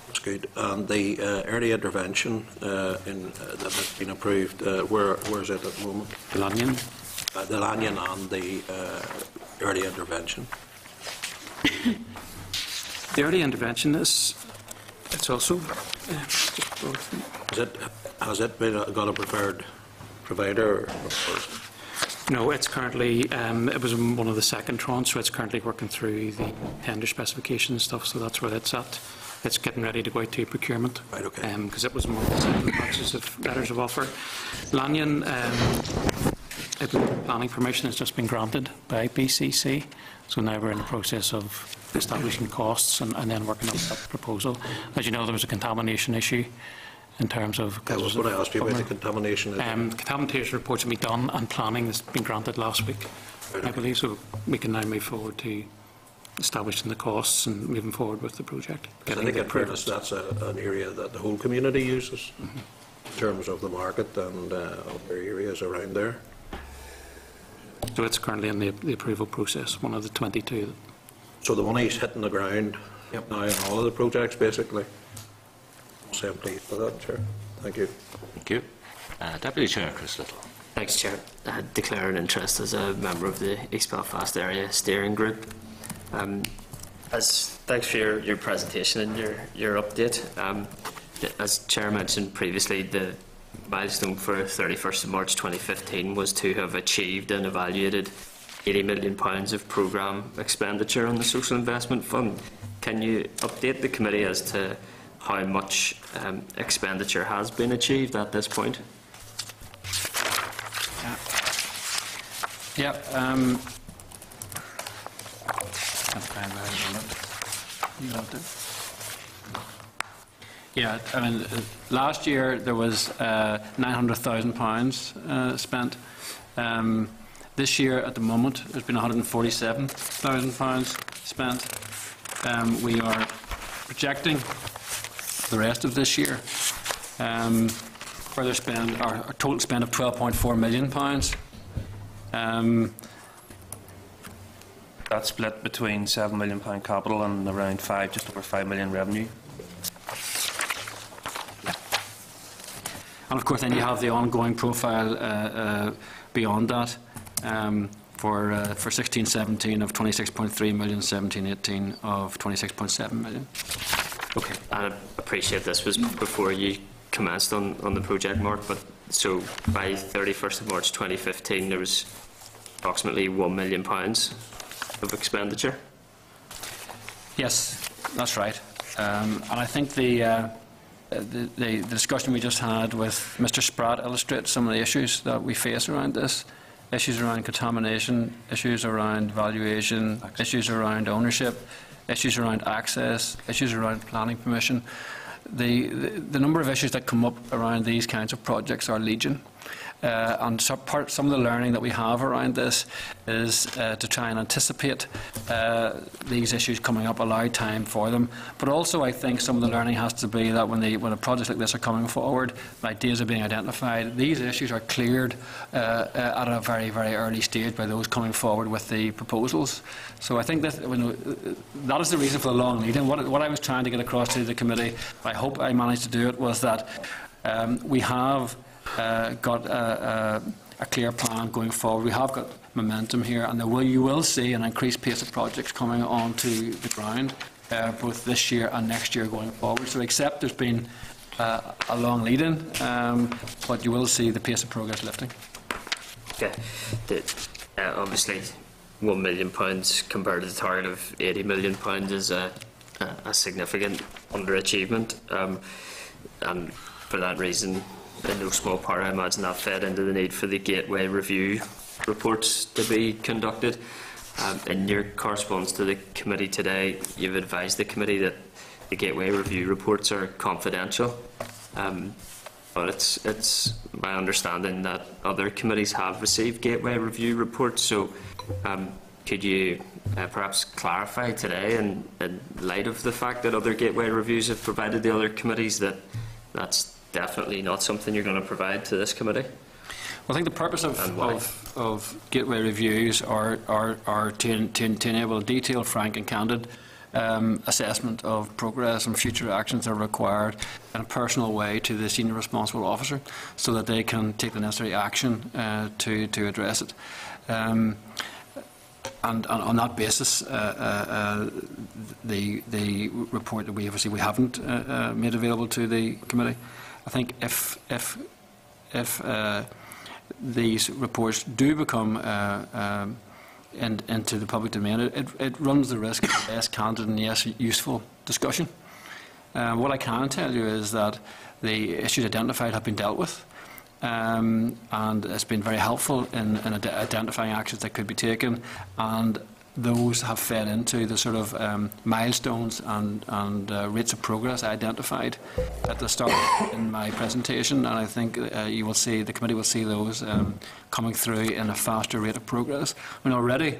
That's good. And the early intervention that has been approved, where is it at the moment? The Lanyon. The Lanyon and the early intervention. The early intervention is, it's also, Has it got a preferred provider? no, it's currently, it was one of the second tranche, so it's currently working through the tender specification and stuff, so that's where it's at. It's getting ready to go out to procurement. Right, okay. Because it was one of the second batches of letters of offer. Lanyon, planning permission has just been granted by BCC, so now we're in the process of establishing costs and then working on that proposal. As you know, there was a contamination issue in terms of... That was what I asked you about, the contamination. Contamination reports have been done and planning has been granted last week, Right, I believe, so we can now move forward to establishing the costs and moving forward with the project. I think in fairness, that's an area that the whole community uses in terms of the market and other areas around there. So it's currently in the approval process, one of the 22. So the money's hitting the ground now in all of the projects, basically. So I'm pleased with that, Chair. Thank you. Thank you. Deputy Chair Chris Little. Thanks, Chair. I declare an interest as a member of the East Belfast Area Steering Group. Thanks for your presentation and your update. As Chair mentioned previously, the milestone for 31st of March 2015 was to have achieved and evaluated £80 million of programme expenditure on the Social Investment Fund. Can you update the committee as to how much expenditure has been achieved at this point? Yeah. Yeah, I mean, last year there was £900,000 spent. This year, at the moment, there's been £147,000 spent. We are projecting the rest of this year further spend, our total spend of £12.4 million. That's split between £7 million capital and around just over 5 million revenue. And of course, then you have the ongoing profile beyond that for 16-17 of 26.3 million, 17-18 of 26.7 million. Okay, I appreciate this was before you commenced on the project, Mark, but so by 31st of March 2015 there was approximately £1 million of expenditure? Yes, that's right. And I think the discussion we just had with Mr. Spratt illustrates some of the issues that we face around this. Issues around contamination, issues around valuation, issues around ownership, issues around access, issues around planning permission. The number of issues that come up around these kinds of projects are legion. And some of the learning that we have around this is to try and anticipate these issues coming up, allow time for them. But also I think some of the learning has to be that when a projects like this are coming forward, ideas are being identified, these issues are cleared at a very, very early stage by those coming forward with the proposals. So I think that is the reason for the long lead. And what I was trying to get across to the committee, I hope I managed to do it, was that we have got a clear plan going forward. We have got momentum here, and you will see an increased pace of projects coming onto the ground both this year and next year going forward. So except there's been a long lead-in, but you will see the pace of progress lifting. Okay. Obviously £1 million compared to the target of £80 million is a significant underachievement, and for that reason, in no small part, I imagine that fed into the need for the Gateway review reports to be conducted. In your correspondence to the committee today, you've advised the committee that the Gateway review reports are confidential, but it's my understanding that other committees have received Gateway review reports. So could you perhaps clarify today, in light of the fact that other Gateway reviews have provided the other committees, that that's definitely not something you're going to provide to this committee? Well, I think the purpose of Gateway reviews are to enable a detailed, frank and candid assessment of progress and future actions that are required in a personal way to the senior responsible officer, so that they can take the necessary action to address it. And on that basis, the report that we haven't made available to the committee. I think if these reports do become into the public domain, it runs the risk of less candid and less useful discussion. What I can tell you is that the issues identified have been dealt with, and it's been very helpful in identifying actions that could be taken, and those have fed into the sort of milestones and rates of progress I identified at the start in my presentation, and I think you will see, the committee will see those coming through in a faster rate of progress. I mean, already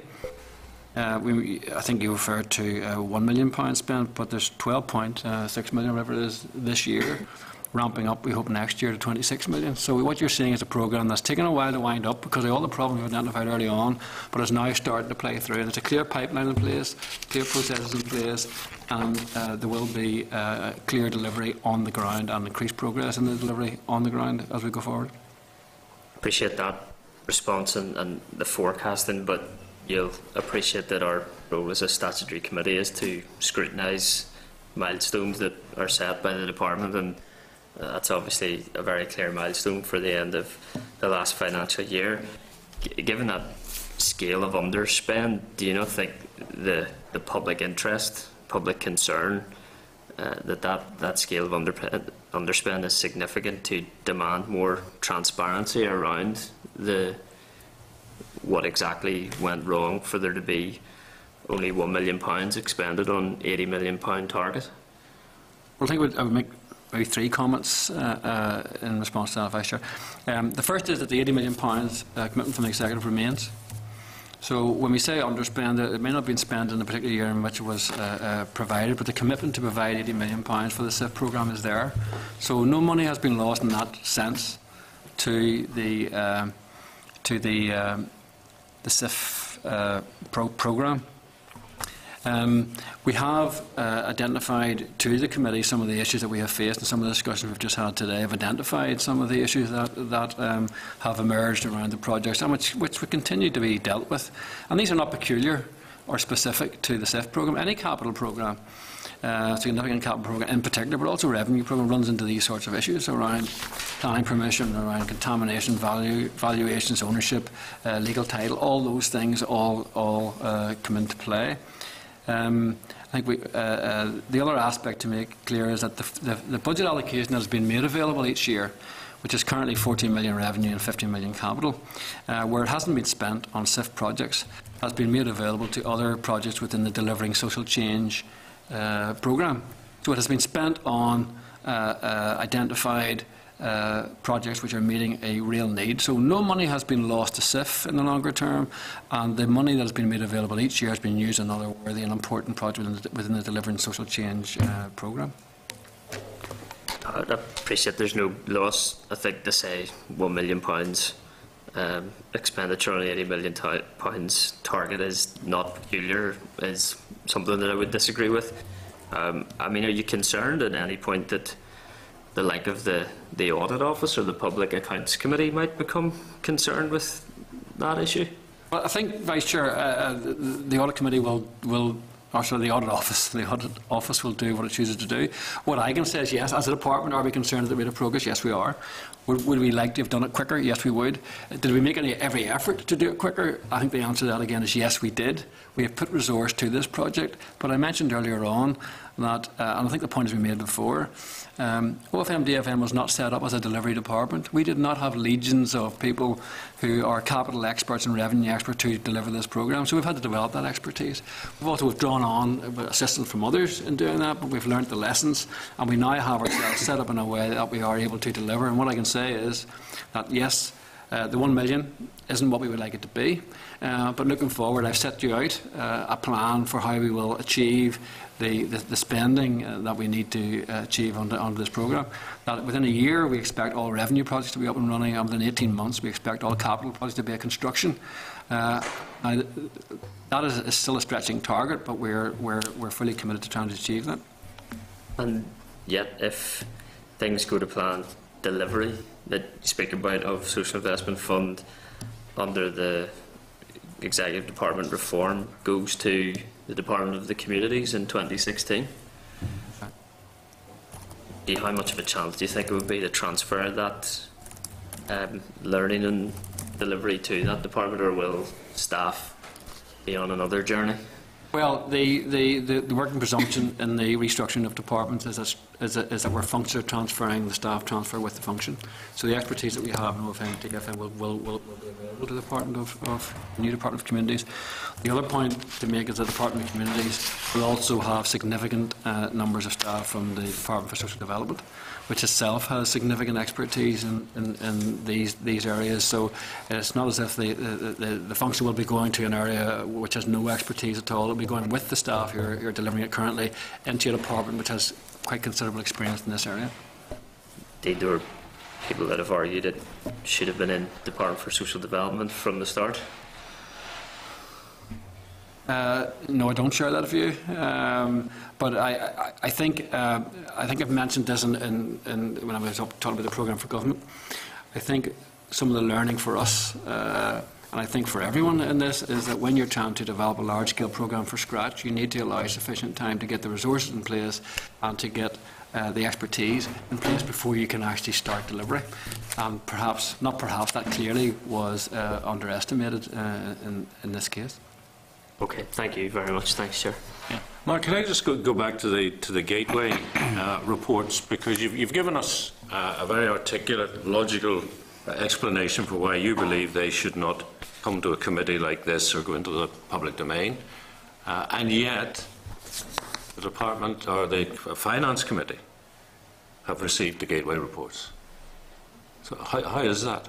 I think you referred to £1 million spent, but there's 12.6 million, whatever it is, this year, ramping up, we hope, next year to 26 million. So what you're seeing is a programme that's taken a while to wind up because of all the problems we've identified early on, but is now starting to play through. There's a clear pipeline in place, clear processes in place, and there will be clear delivery on the ground and increased progress in the delivery on the ground as we go forward. Appreciate that response and the forecasting, but you'll appreciate that our role as a statutory committee is to scrutinise milestones that are set by the department, and that's obviously a very clear milestone for the end of the last financial year. Given that scale of underspend, do you not think the public interest, public concern, that scale of underspend is significant to demand more transparency around what exactly went wrong for there to be only £1 million expended on £80 million target? Well, I think I would make maybe three comments in response to that, Vice Chair. The first is that the £80 million commitment from the Executive remains. So when we say underspend, it may not have been spent in the particular year in which it was provided, but the commitment to provide £80 million for the SIF programme is there. So no money has been lost in that sense to the SIF programme. We have identified to the committee some of the issues that we have faced, and some of the discussions we've just had today have identified some of the issues that have emerged around the projects, and which will continue to be dealt with. And these are not peculiar or specific to the SIF programme. Any capital programme, significant capital programme in particular, but also revenue programme, runs into these sorts of issues around planning permission, around contamination, valuations, ownership, legal title. All those things all come into play. I think the other aspect to make clear is that the budget allocation that has been made available each year, which is currently 14 million revenue and 15 million capital, where it hasn't been spent on SIF projects, has been made available to other projects within the Delivering Social Change programme. So it has been spent on identified projects which are meeting a real need. So no money has been lost to SIF in the longer term, and the money that has been made available each year has been used on other worthy and important projects within the Delivering Social Change programme. I appreciate there's no loss. I think to say £1 million expenditure on £80 million target is not peculiar is something that I would disagree with. I mean, are you concerned at any point that the like of the Audit Office or the Public Accounts Committee might become concerned with that issue? Well, I think, Vice Chair, the Audit Committee will or sorry, the Audit Office will do what it chooses to do. What I can say is yes, as a department, are we concerned at the rate of progress? Yes, we are. Would we like to have done it quicker? Yes, we would. Did we make every effort to do it quicker? I think the answer to that again is yes, we did. We have put resource to this project, but I mentioned earlier on that, and I think the point has been made before, OFMDFM was not set up as a delivery department. We did not have legions of people who are capital experts and revenue experts to deliver this programme, so we've had to develop that expertise. We've also drawn on assistance from others in doing that, but we've learnt the lessons, and we now have ourselves set up in a way that we are able to deliver. And what I can say is that yes, the 1 million isn't what we would like it to be, but looking forward, I've set you out a plan for how we will achieve the spending that we need to achieve under this programme. That within a year we expect all revenue projects to be up and running, and within 18 months we expect all capital projects to be at construction. That is still a stretching target, but we're fully committed to trying to achieve that. And yet, if things go to plan, delivery that you speak about of Social Investment Fund under the Executive Department reform goes to the Department of the Communities in 2016. How much of a chance do you think it would be to transfer that learning and delivery to that department, or will staff be on another journey? Well, the working presumption in the restructuring of departments is that we're functionally transferring the staff transfer with the function. So the expertise that we have in OFMDFM will be available to the Department of new Department of Communities. The other point to make is that the Department of Communities will also have significant numbers of staff from the Department for Social Development, which itself has significant expertise in these areas. So it's not as if the function will be going to an area which has no expertise at all. It will be going with the staff who are delivering it currently into a department which has quite considerable experience in this area. Indeed, there are people that have argued it should have been in Department for Social Development from the start. No, I don't share that view. But I think I've mentioned this in when I was talking about the programme for government. I think some of the learning for us, and I think for everyone in this, is that when you're trying to develop a large-scale programme from scratch, you need to allow sufficient time to get the resources in place and to get the expertise in place before you can actually start delivery. And perhaps, not perhaps, that clearly was underestimated in this case. Okay, thank you very much. Thanks, Chair. Yeah. Mark, can I just go back to the Gateway reports, because you've given us a very articulate, logical explanation for why you believe they should not come to a committee like this or go into the public domain, and yet the Department or the Finance Committee have received the Gateway reports. So how is that?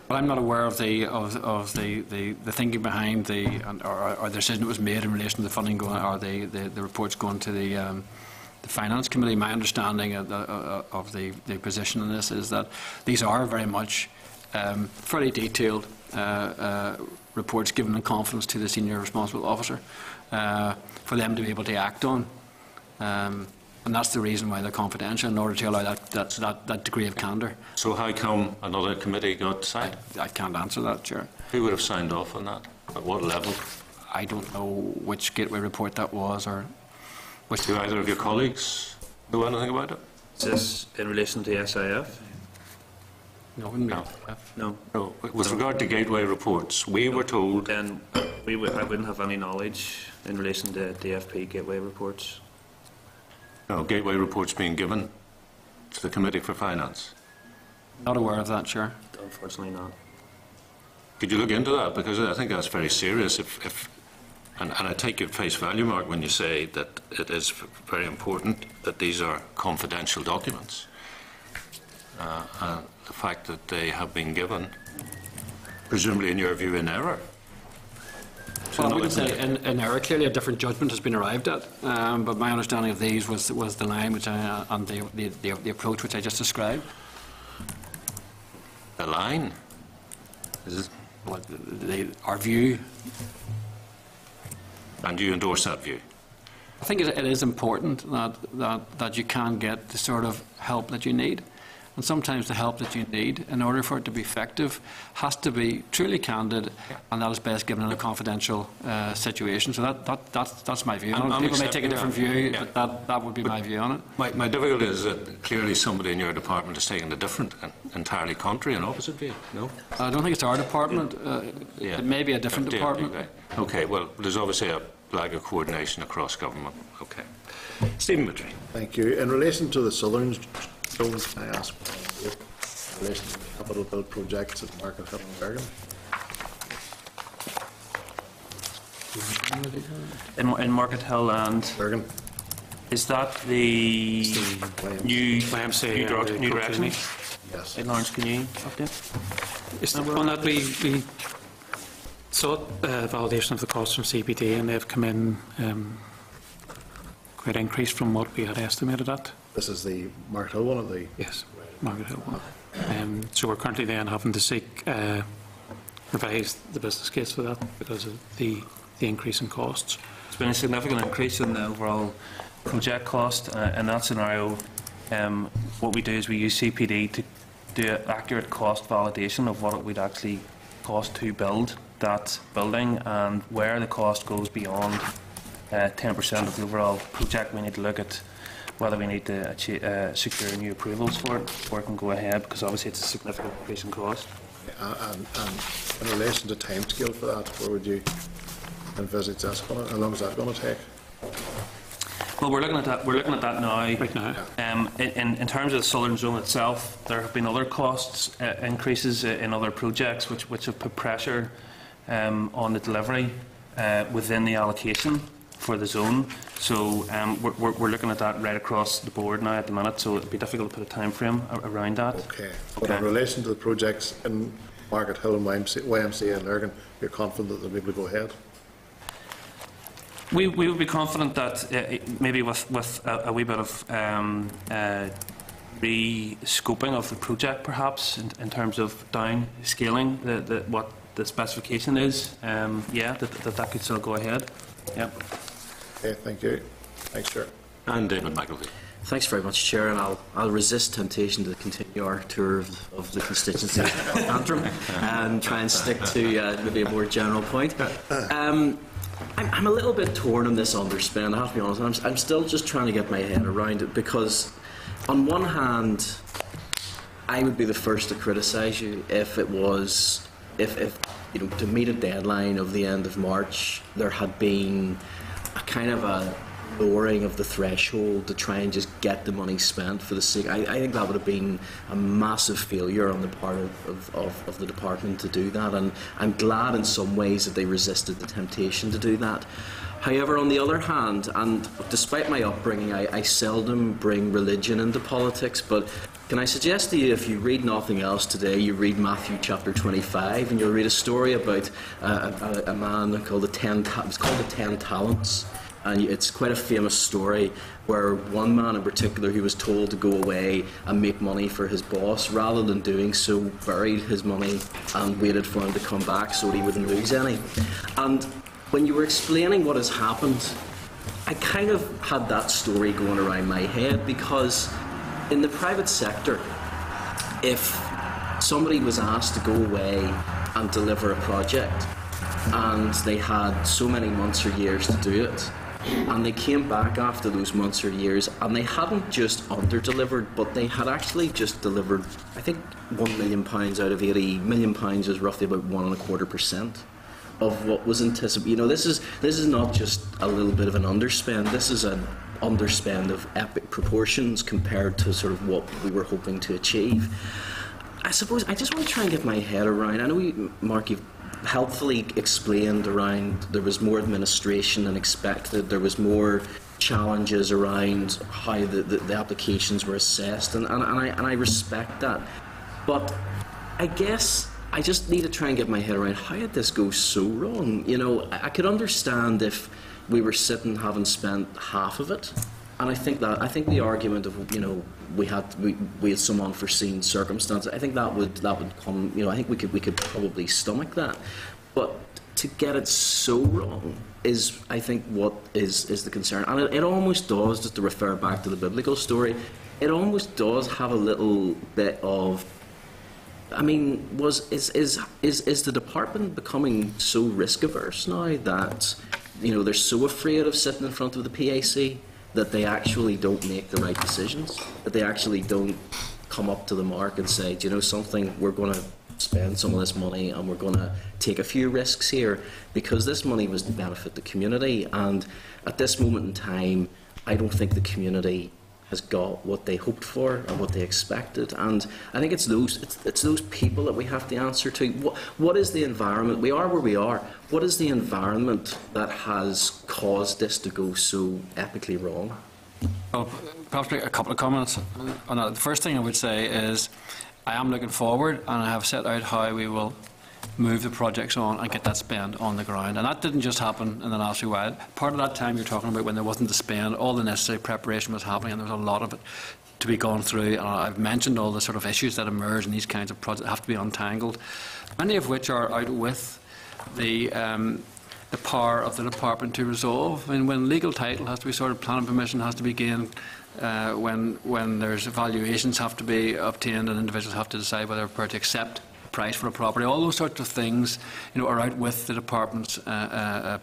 Well, I'm not aware of the thinking behind or the decision that was made in relation to the funding going, or the reports going to the Finance Committee. My understanding of the position on this is that these are very much fairly detailed reports given in confidence to the senior responsible officer for them to be able to act on. And that's the reason why they're confidential, in order to allow that degree of candour. So how come another committee got signed? I can't answer that, Chair. Who would have signed off on that? At what level? I don't know which Gateway report that was, or which. Do either of your colleagues know anything about it? Is this in relation to SIF? No. No. With regard to Gateway reports, we were told... Then I wouldn't have any knowledge in relation to DFP Gateway reports. No, Gateway reports being given to the Committee for Finance. Not aware of that, Chair. Unfortunately not. Could you look into that? Because I think that's very serious. And I take your face value, Mark, when you say that it is very important that these are confidential documents. And the fact that they have been given, presumably in your view, in error. Well, we would say in error. Clearly, a different judgment has been arrived at. But my understanding of these was the line which and the approach which I just described. The line? Is it? Well, our view. And you endorse that view? I think it is important that you can get the sort of help that you need. And sometimes the help that you need, in order for it to be effective, has to be truly candid, and that is best given in a confidential situation. So that's my view. People may take a different view, but that would be my view on it. My difficulty is that clearly somebody in your department has taken a different, entirely contrary and opposite view. No? I don't think it's our department. It may be a different department. Okay, well, there's obviously a lack of coordination across government. Okay. Stephen Mitry. Thank you. In relation to the southern zone, I ask in relation to the capital build projects at Market Hill and Bergen. In Market Hill and Bergen. is that the new YMCA new direction? Yes. Hey, Lawrence, can you update? Is on that we sought validation of the costs from CPD, and they've come in quite increased from what we had estimated at. This is the Market Hill one, or the? Yes, Market Hill one. So we're currently then having to seek revise the business case for that because of the increase in costs. It's been a significant increase in the overall project cost. In that scenario, what we do is we use CPD to do an accurate cost validation of what it would actually cost to build that building, and where the cost goes beyond 10% of the overall project, we need to look at whether we need to secure new approvals for it before it can go ahead, because obviously it's a significant increase in cost. And in relation to timescale for that, where would you envisage that's going to, how long is that going to take? Well, we're looking at that. We're looking at that now. Right now. In terms of the southern zone itself, there have been other costs increases in other projects, which have put pressure on the delivery within the allocation for the zone. So we're looking at that right across the board now at the minute. So it'd be difficult to put a time frame around that. Okay. But in relation to the projects in Market Hill and YMCA and Lurgan, you're confident that they'll be able to go ahead? We would be confident that maybe with a wee bit of re-scoping of the project, perhaps in terms of downscaling what the specification is, that could still go ahead. Yeah. Okay, thank you. Thanks, Chair. And David McElvey. Thanks very much, Chair, and I'll resist temptation to continue our tour of the constituency of Antrim and try and stick to maybe a more general point. I'm a little bit torn on this underspend, I have to be honest. I'm still just trying to get my head around it, because on one hand, I would be the first to criticise you if it was, if you know, to meet a deadline of the end of March, there had been a kind of a lowering of the threshold to try and just get the money spent for the sake. I think that would have been a massive failure on the part of the department to do that, and I'm glad in some ways that they resisted the temptation to do that. However, on the other hand, and despite my upbringing, I seldom bring religion into politics, but can I suggest to you, if you read nothing else today, you read Matthew chapter 25, and you'll read a story about a man called the 10 Talents. and it's quite a famous story where one man in particular who was told to go away and make money for his boss, rather than doing so, buried his money and waited for him to come back so that he wouldn't lose any. And when you were explaining what has happened, I kind of had that story going around my head, because in the private sector, if somebody was asked to go away and deliver a project, and they had so many months or years to do it, and they came back after those months or years, and they hadn't just under-delivered, but they had actually just delivered, I think, £1 million out of £80 million is roughly about 1.25% of what was anticipated. You know, this is not just a little bit of an underspend. This is an underspend of epic proportions compared to sort of what we were hoping to achieve. I suppose I just want to try and get my head around. I know, Mark, you've helpfully explained around there was more administration than expected, there was more challenges around how the applications were assessed, and I respect that. But I guess I just need to try and get my head around, how did this go so wrong? You know, I could understand if we were sitting having spent half of it, and I think the argument of, you know, we had some unforeseen circumstances, I think that would come, you know, I think we could probably stomach that. But to get it so wrong is, I think, what is the concern. And it almost does, just to refer back to the biblical story, it almost does have a little bit of, I mean, is the department becoming so risk averse now that, you know, they're so afraid of sitting in front of the PAC that they actually don't make the right decisions, that they actually don't come up to the mark and say, do you know something, we're going to spend some of this money and we're going to take a few risks here, because this money was to benefit the community, and at this moment in time I don't think the community has got what they hoped for or what they expected. And I think it's those people that we have to answer to. What is the environment? We are where we are. What is the environment that has caused this to go so epically wrong? Well, perhaps a couple of comments on that. The first thing I would say is I am looking forward, and I have set out how we will move the projects on and get that spend on the ground. And that didn't just happen in the last few while. Part of that time you're talking about, when there wasn't the spend, all the necessary preparation was happening, and there was a lot of it to be gone through. And I've mentioned all the sort of issues that emerge in these kinds of projects that have to be untangled, many of which are out with the power of the department to resolve. I mean, when legal title has to be sorted, planning permission has to be gained, when there's evaluations have to be obtained, and individuals have to decide whether they're prepared to accept price for a property, all those sorts of things, you know, are out with the department's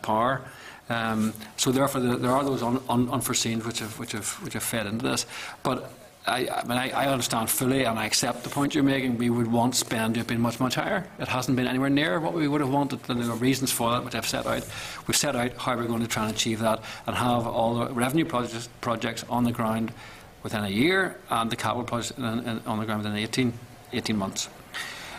power. So therefore, there are those unforeseen which have fed into this. But I understand fully, and I accept the point you're making. We would want spend to have been much higher. It hasn't been anywhere near what we would have wanted, and there are reasons for that, which I've set out. We've set out how we're going to try and achieve that, and have all the revenue projects on the ground within a year, and the capital projects on the ground within 18 months.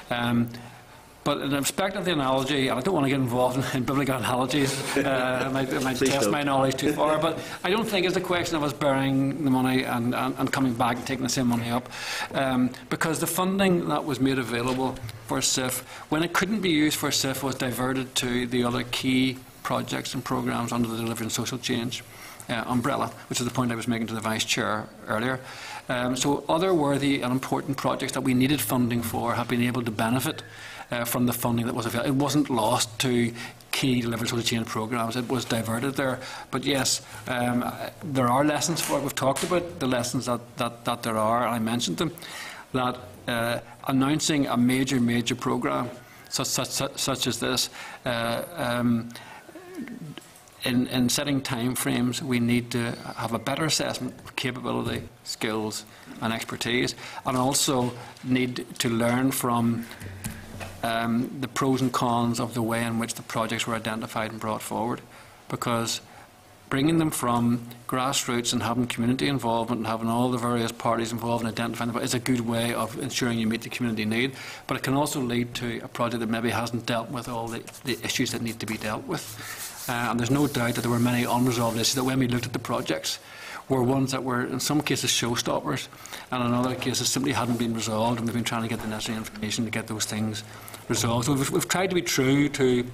But in respect of the analogy, and I don't want to get involved in biblical analogies, I might test my knowledge too far, but I don't think it's a question of us burying the money and coming back and taking the same money up, because the funding that was made available for SIF, when it couldn't be used for SIF, was diverted to the other key projects and programmes under the Delivery and Social Change umbrella, which is the point I was making to the Vice Chair earlier. So other worthy and important projects that we needed funding for have been able to benefit from the funding that was available. It wasn't lost to key Delivery and Social Change programmes, it was diverted there. But yes, there are lessons for it. We've talked about the lessons that there are, and I mentioned them, that announcing a major programme such as this, in setting time frames, we need to have a better assessment of capability, skills and expertise, and also need to learn from the pros and cons of the way in which the projects were identified and brought forward, because bringing them from grassroots and having community involvement and having all the various parties involved in identifying them is a good way of ensuring you meet the community need, but it can also lead to a project that maybe hasn't dealt with all the issues that need to be dealt with. And there's no doubt that there were many unresolved issues that, when we looked at the projects, were ones that were in some cases showstoppers, and in other cases simply hadn't been resolved, and we've been trying to get the necessary information to get those things resolved. So we've tried to be true to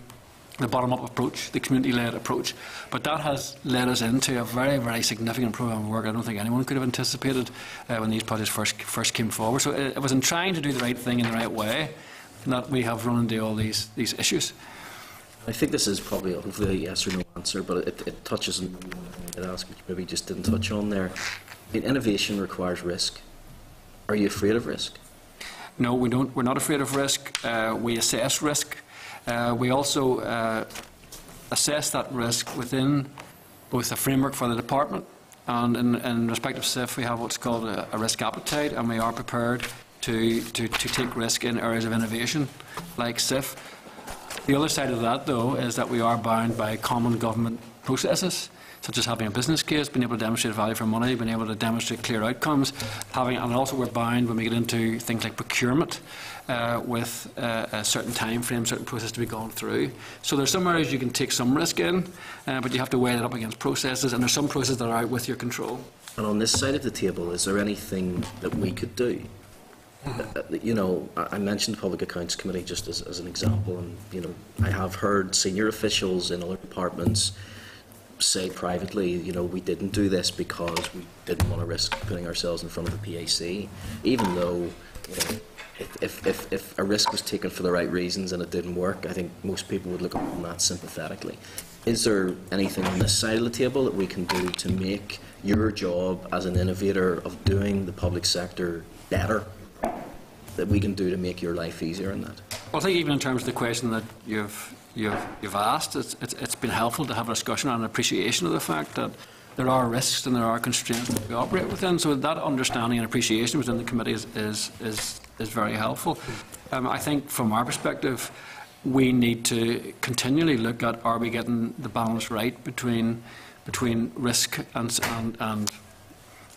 the bottom-up approach, the community-led approach. But that has led us into a very, very significant programme of work I don't think anyone could have anticipated when these projects first came forward. So it was in trying to do the right thing in the right way that we have run into all these issues. I think this is probably hopefully a yes or no answer, but it touches on what I asked, which maybe just didn't touch on there. I mean, innovation requires risk. Are you afraid of risk? No, we don't. We're not afraid of risk. We assess risk. We also assess that risk within both the framework for the department and in respect of SIF we have what's called a risk appetite, and we are prepared to take risk in areas of innovation like SIF. The other side of that, though, is that we are bound by common government processes, such as having a business case, being able to demonstrate value for money, being able to demonstrate clear outcomes, and also we're bound when we get into things like procurement with a certain time frame, certain process to be gone through. So there's some areas you can take some risk in, but you have to weigh it up against processes, and there's some processes that are out with your control. And on this side of the table, is there anything that we could do? You know, I mentioned the Public Accounts Committee just as an example, and you know, I have heard senior officials in other departments say privately, you know, we didn't do this because we didn't want to risk putting ourselves in front of the PAC, even though, you know, if a risk was taken for the right reasons and it didn't work, I think most people would look upon that sympathetically. Is there anything on this side of the table that we can do to make your job as an innovator of doing the public sector better, that we can do to make your life easier in that? Well, I think even in terms of the question that you've asked, it's been helpful to have a discussion and an appreciation of the fact that there are risks and there are constraints that we operate within. So that understanding and appreciation within the committee is very helpful. I think from our perspective, we need to continually look at, are we getting the balance right between risk and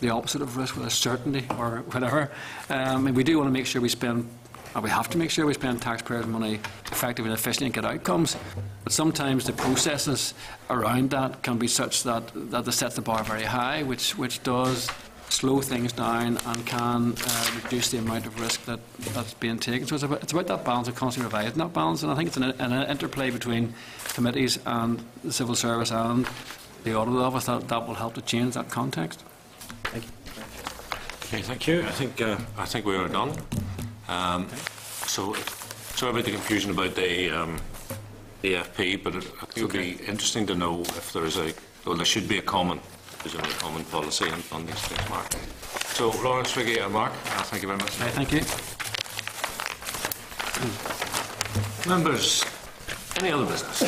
the opposite of risk, with a certainty or whatever. And we do want to make sure we spend, or we have to make sure we spend taxpayers' money effectively and efficiently and get outcomes. But sometimes the processes around that can be such that they set the bar very high, which does slow things down and can reduce the amount of risk that's being taken. So it's about that balance, of constantly revising that balance. And I think it's an interplay between committees and the civil service and the audit office that will help to change that context. Thank you. Okay, thank you. I think we are done. So sorry about the confusion about the AFP, but I think it would be interesting to know if there should be a common policy on these things, Mark. So Lawrence, Vicky and Mark, thank you very much. Thank you. Members, any other business?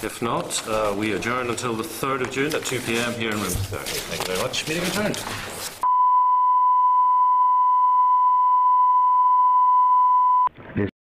If not, we adjourn until the 3rd of June at 2 p.m. here in room 30. Thank you very much. Meeting adjourned.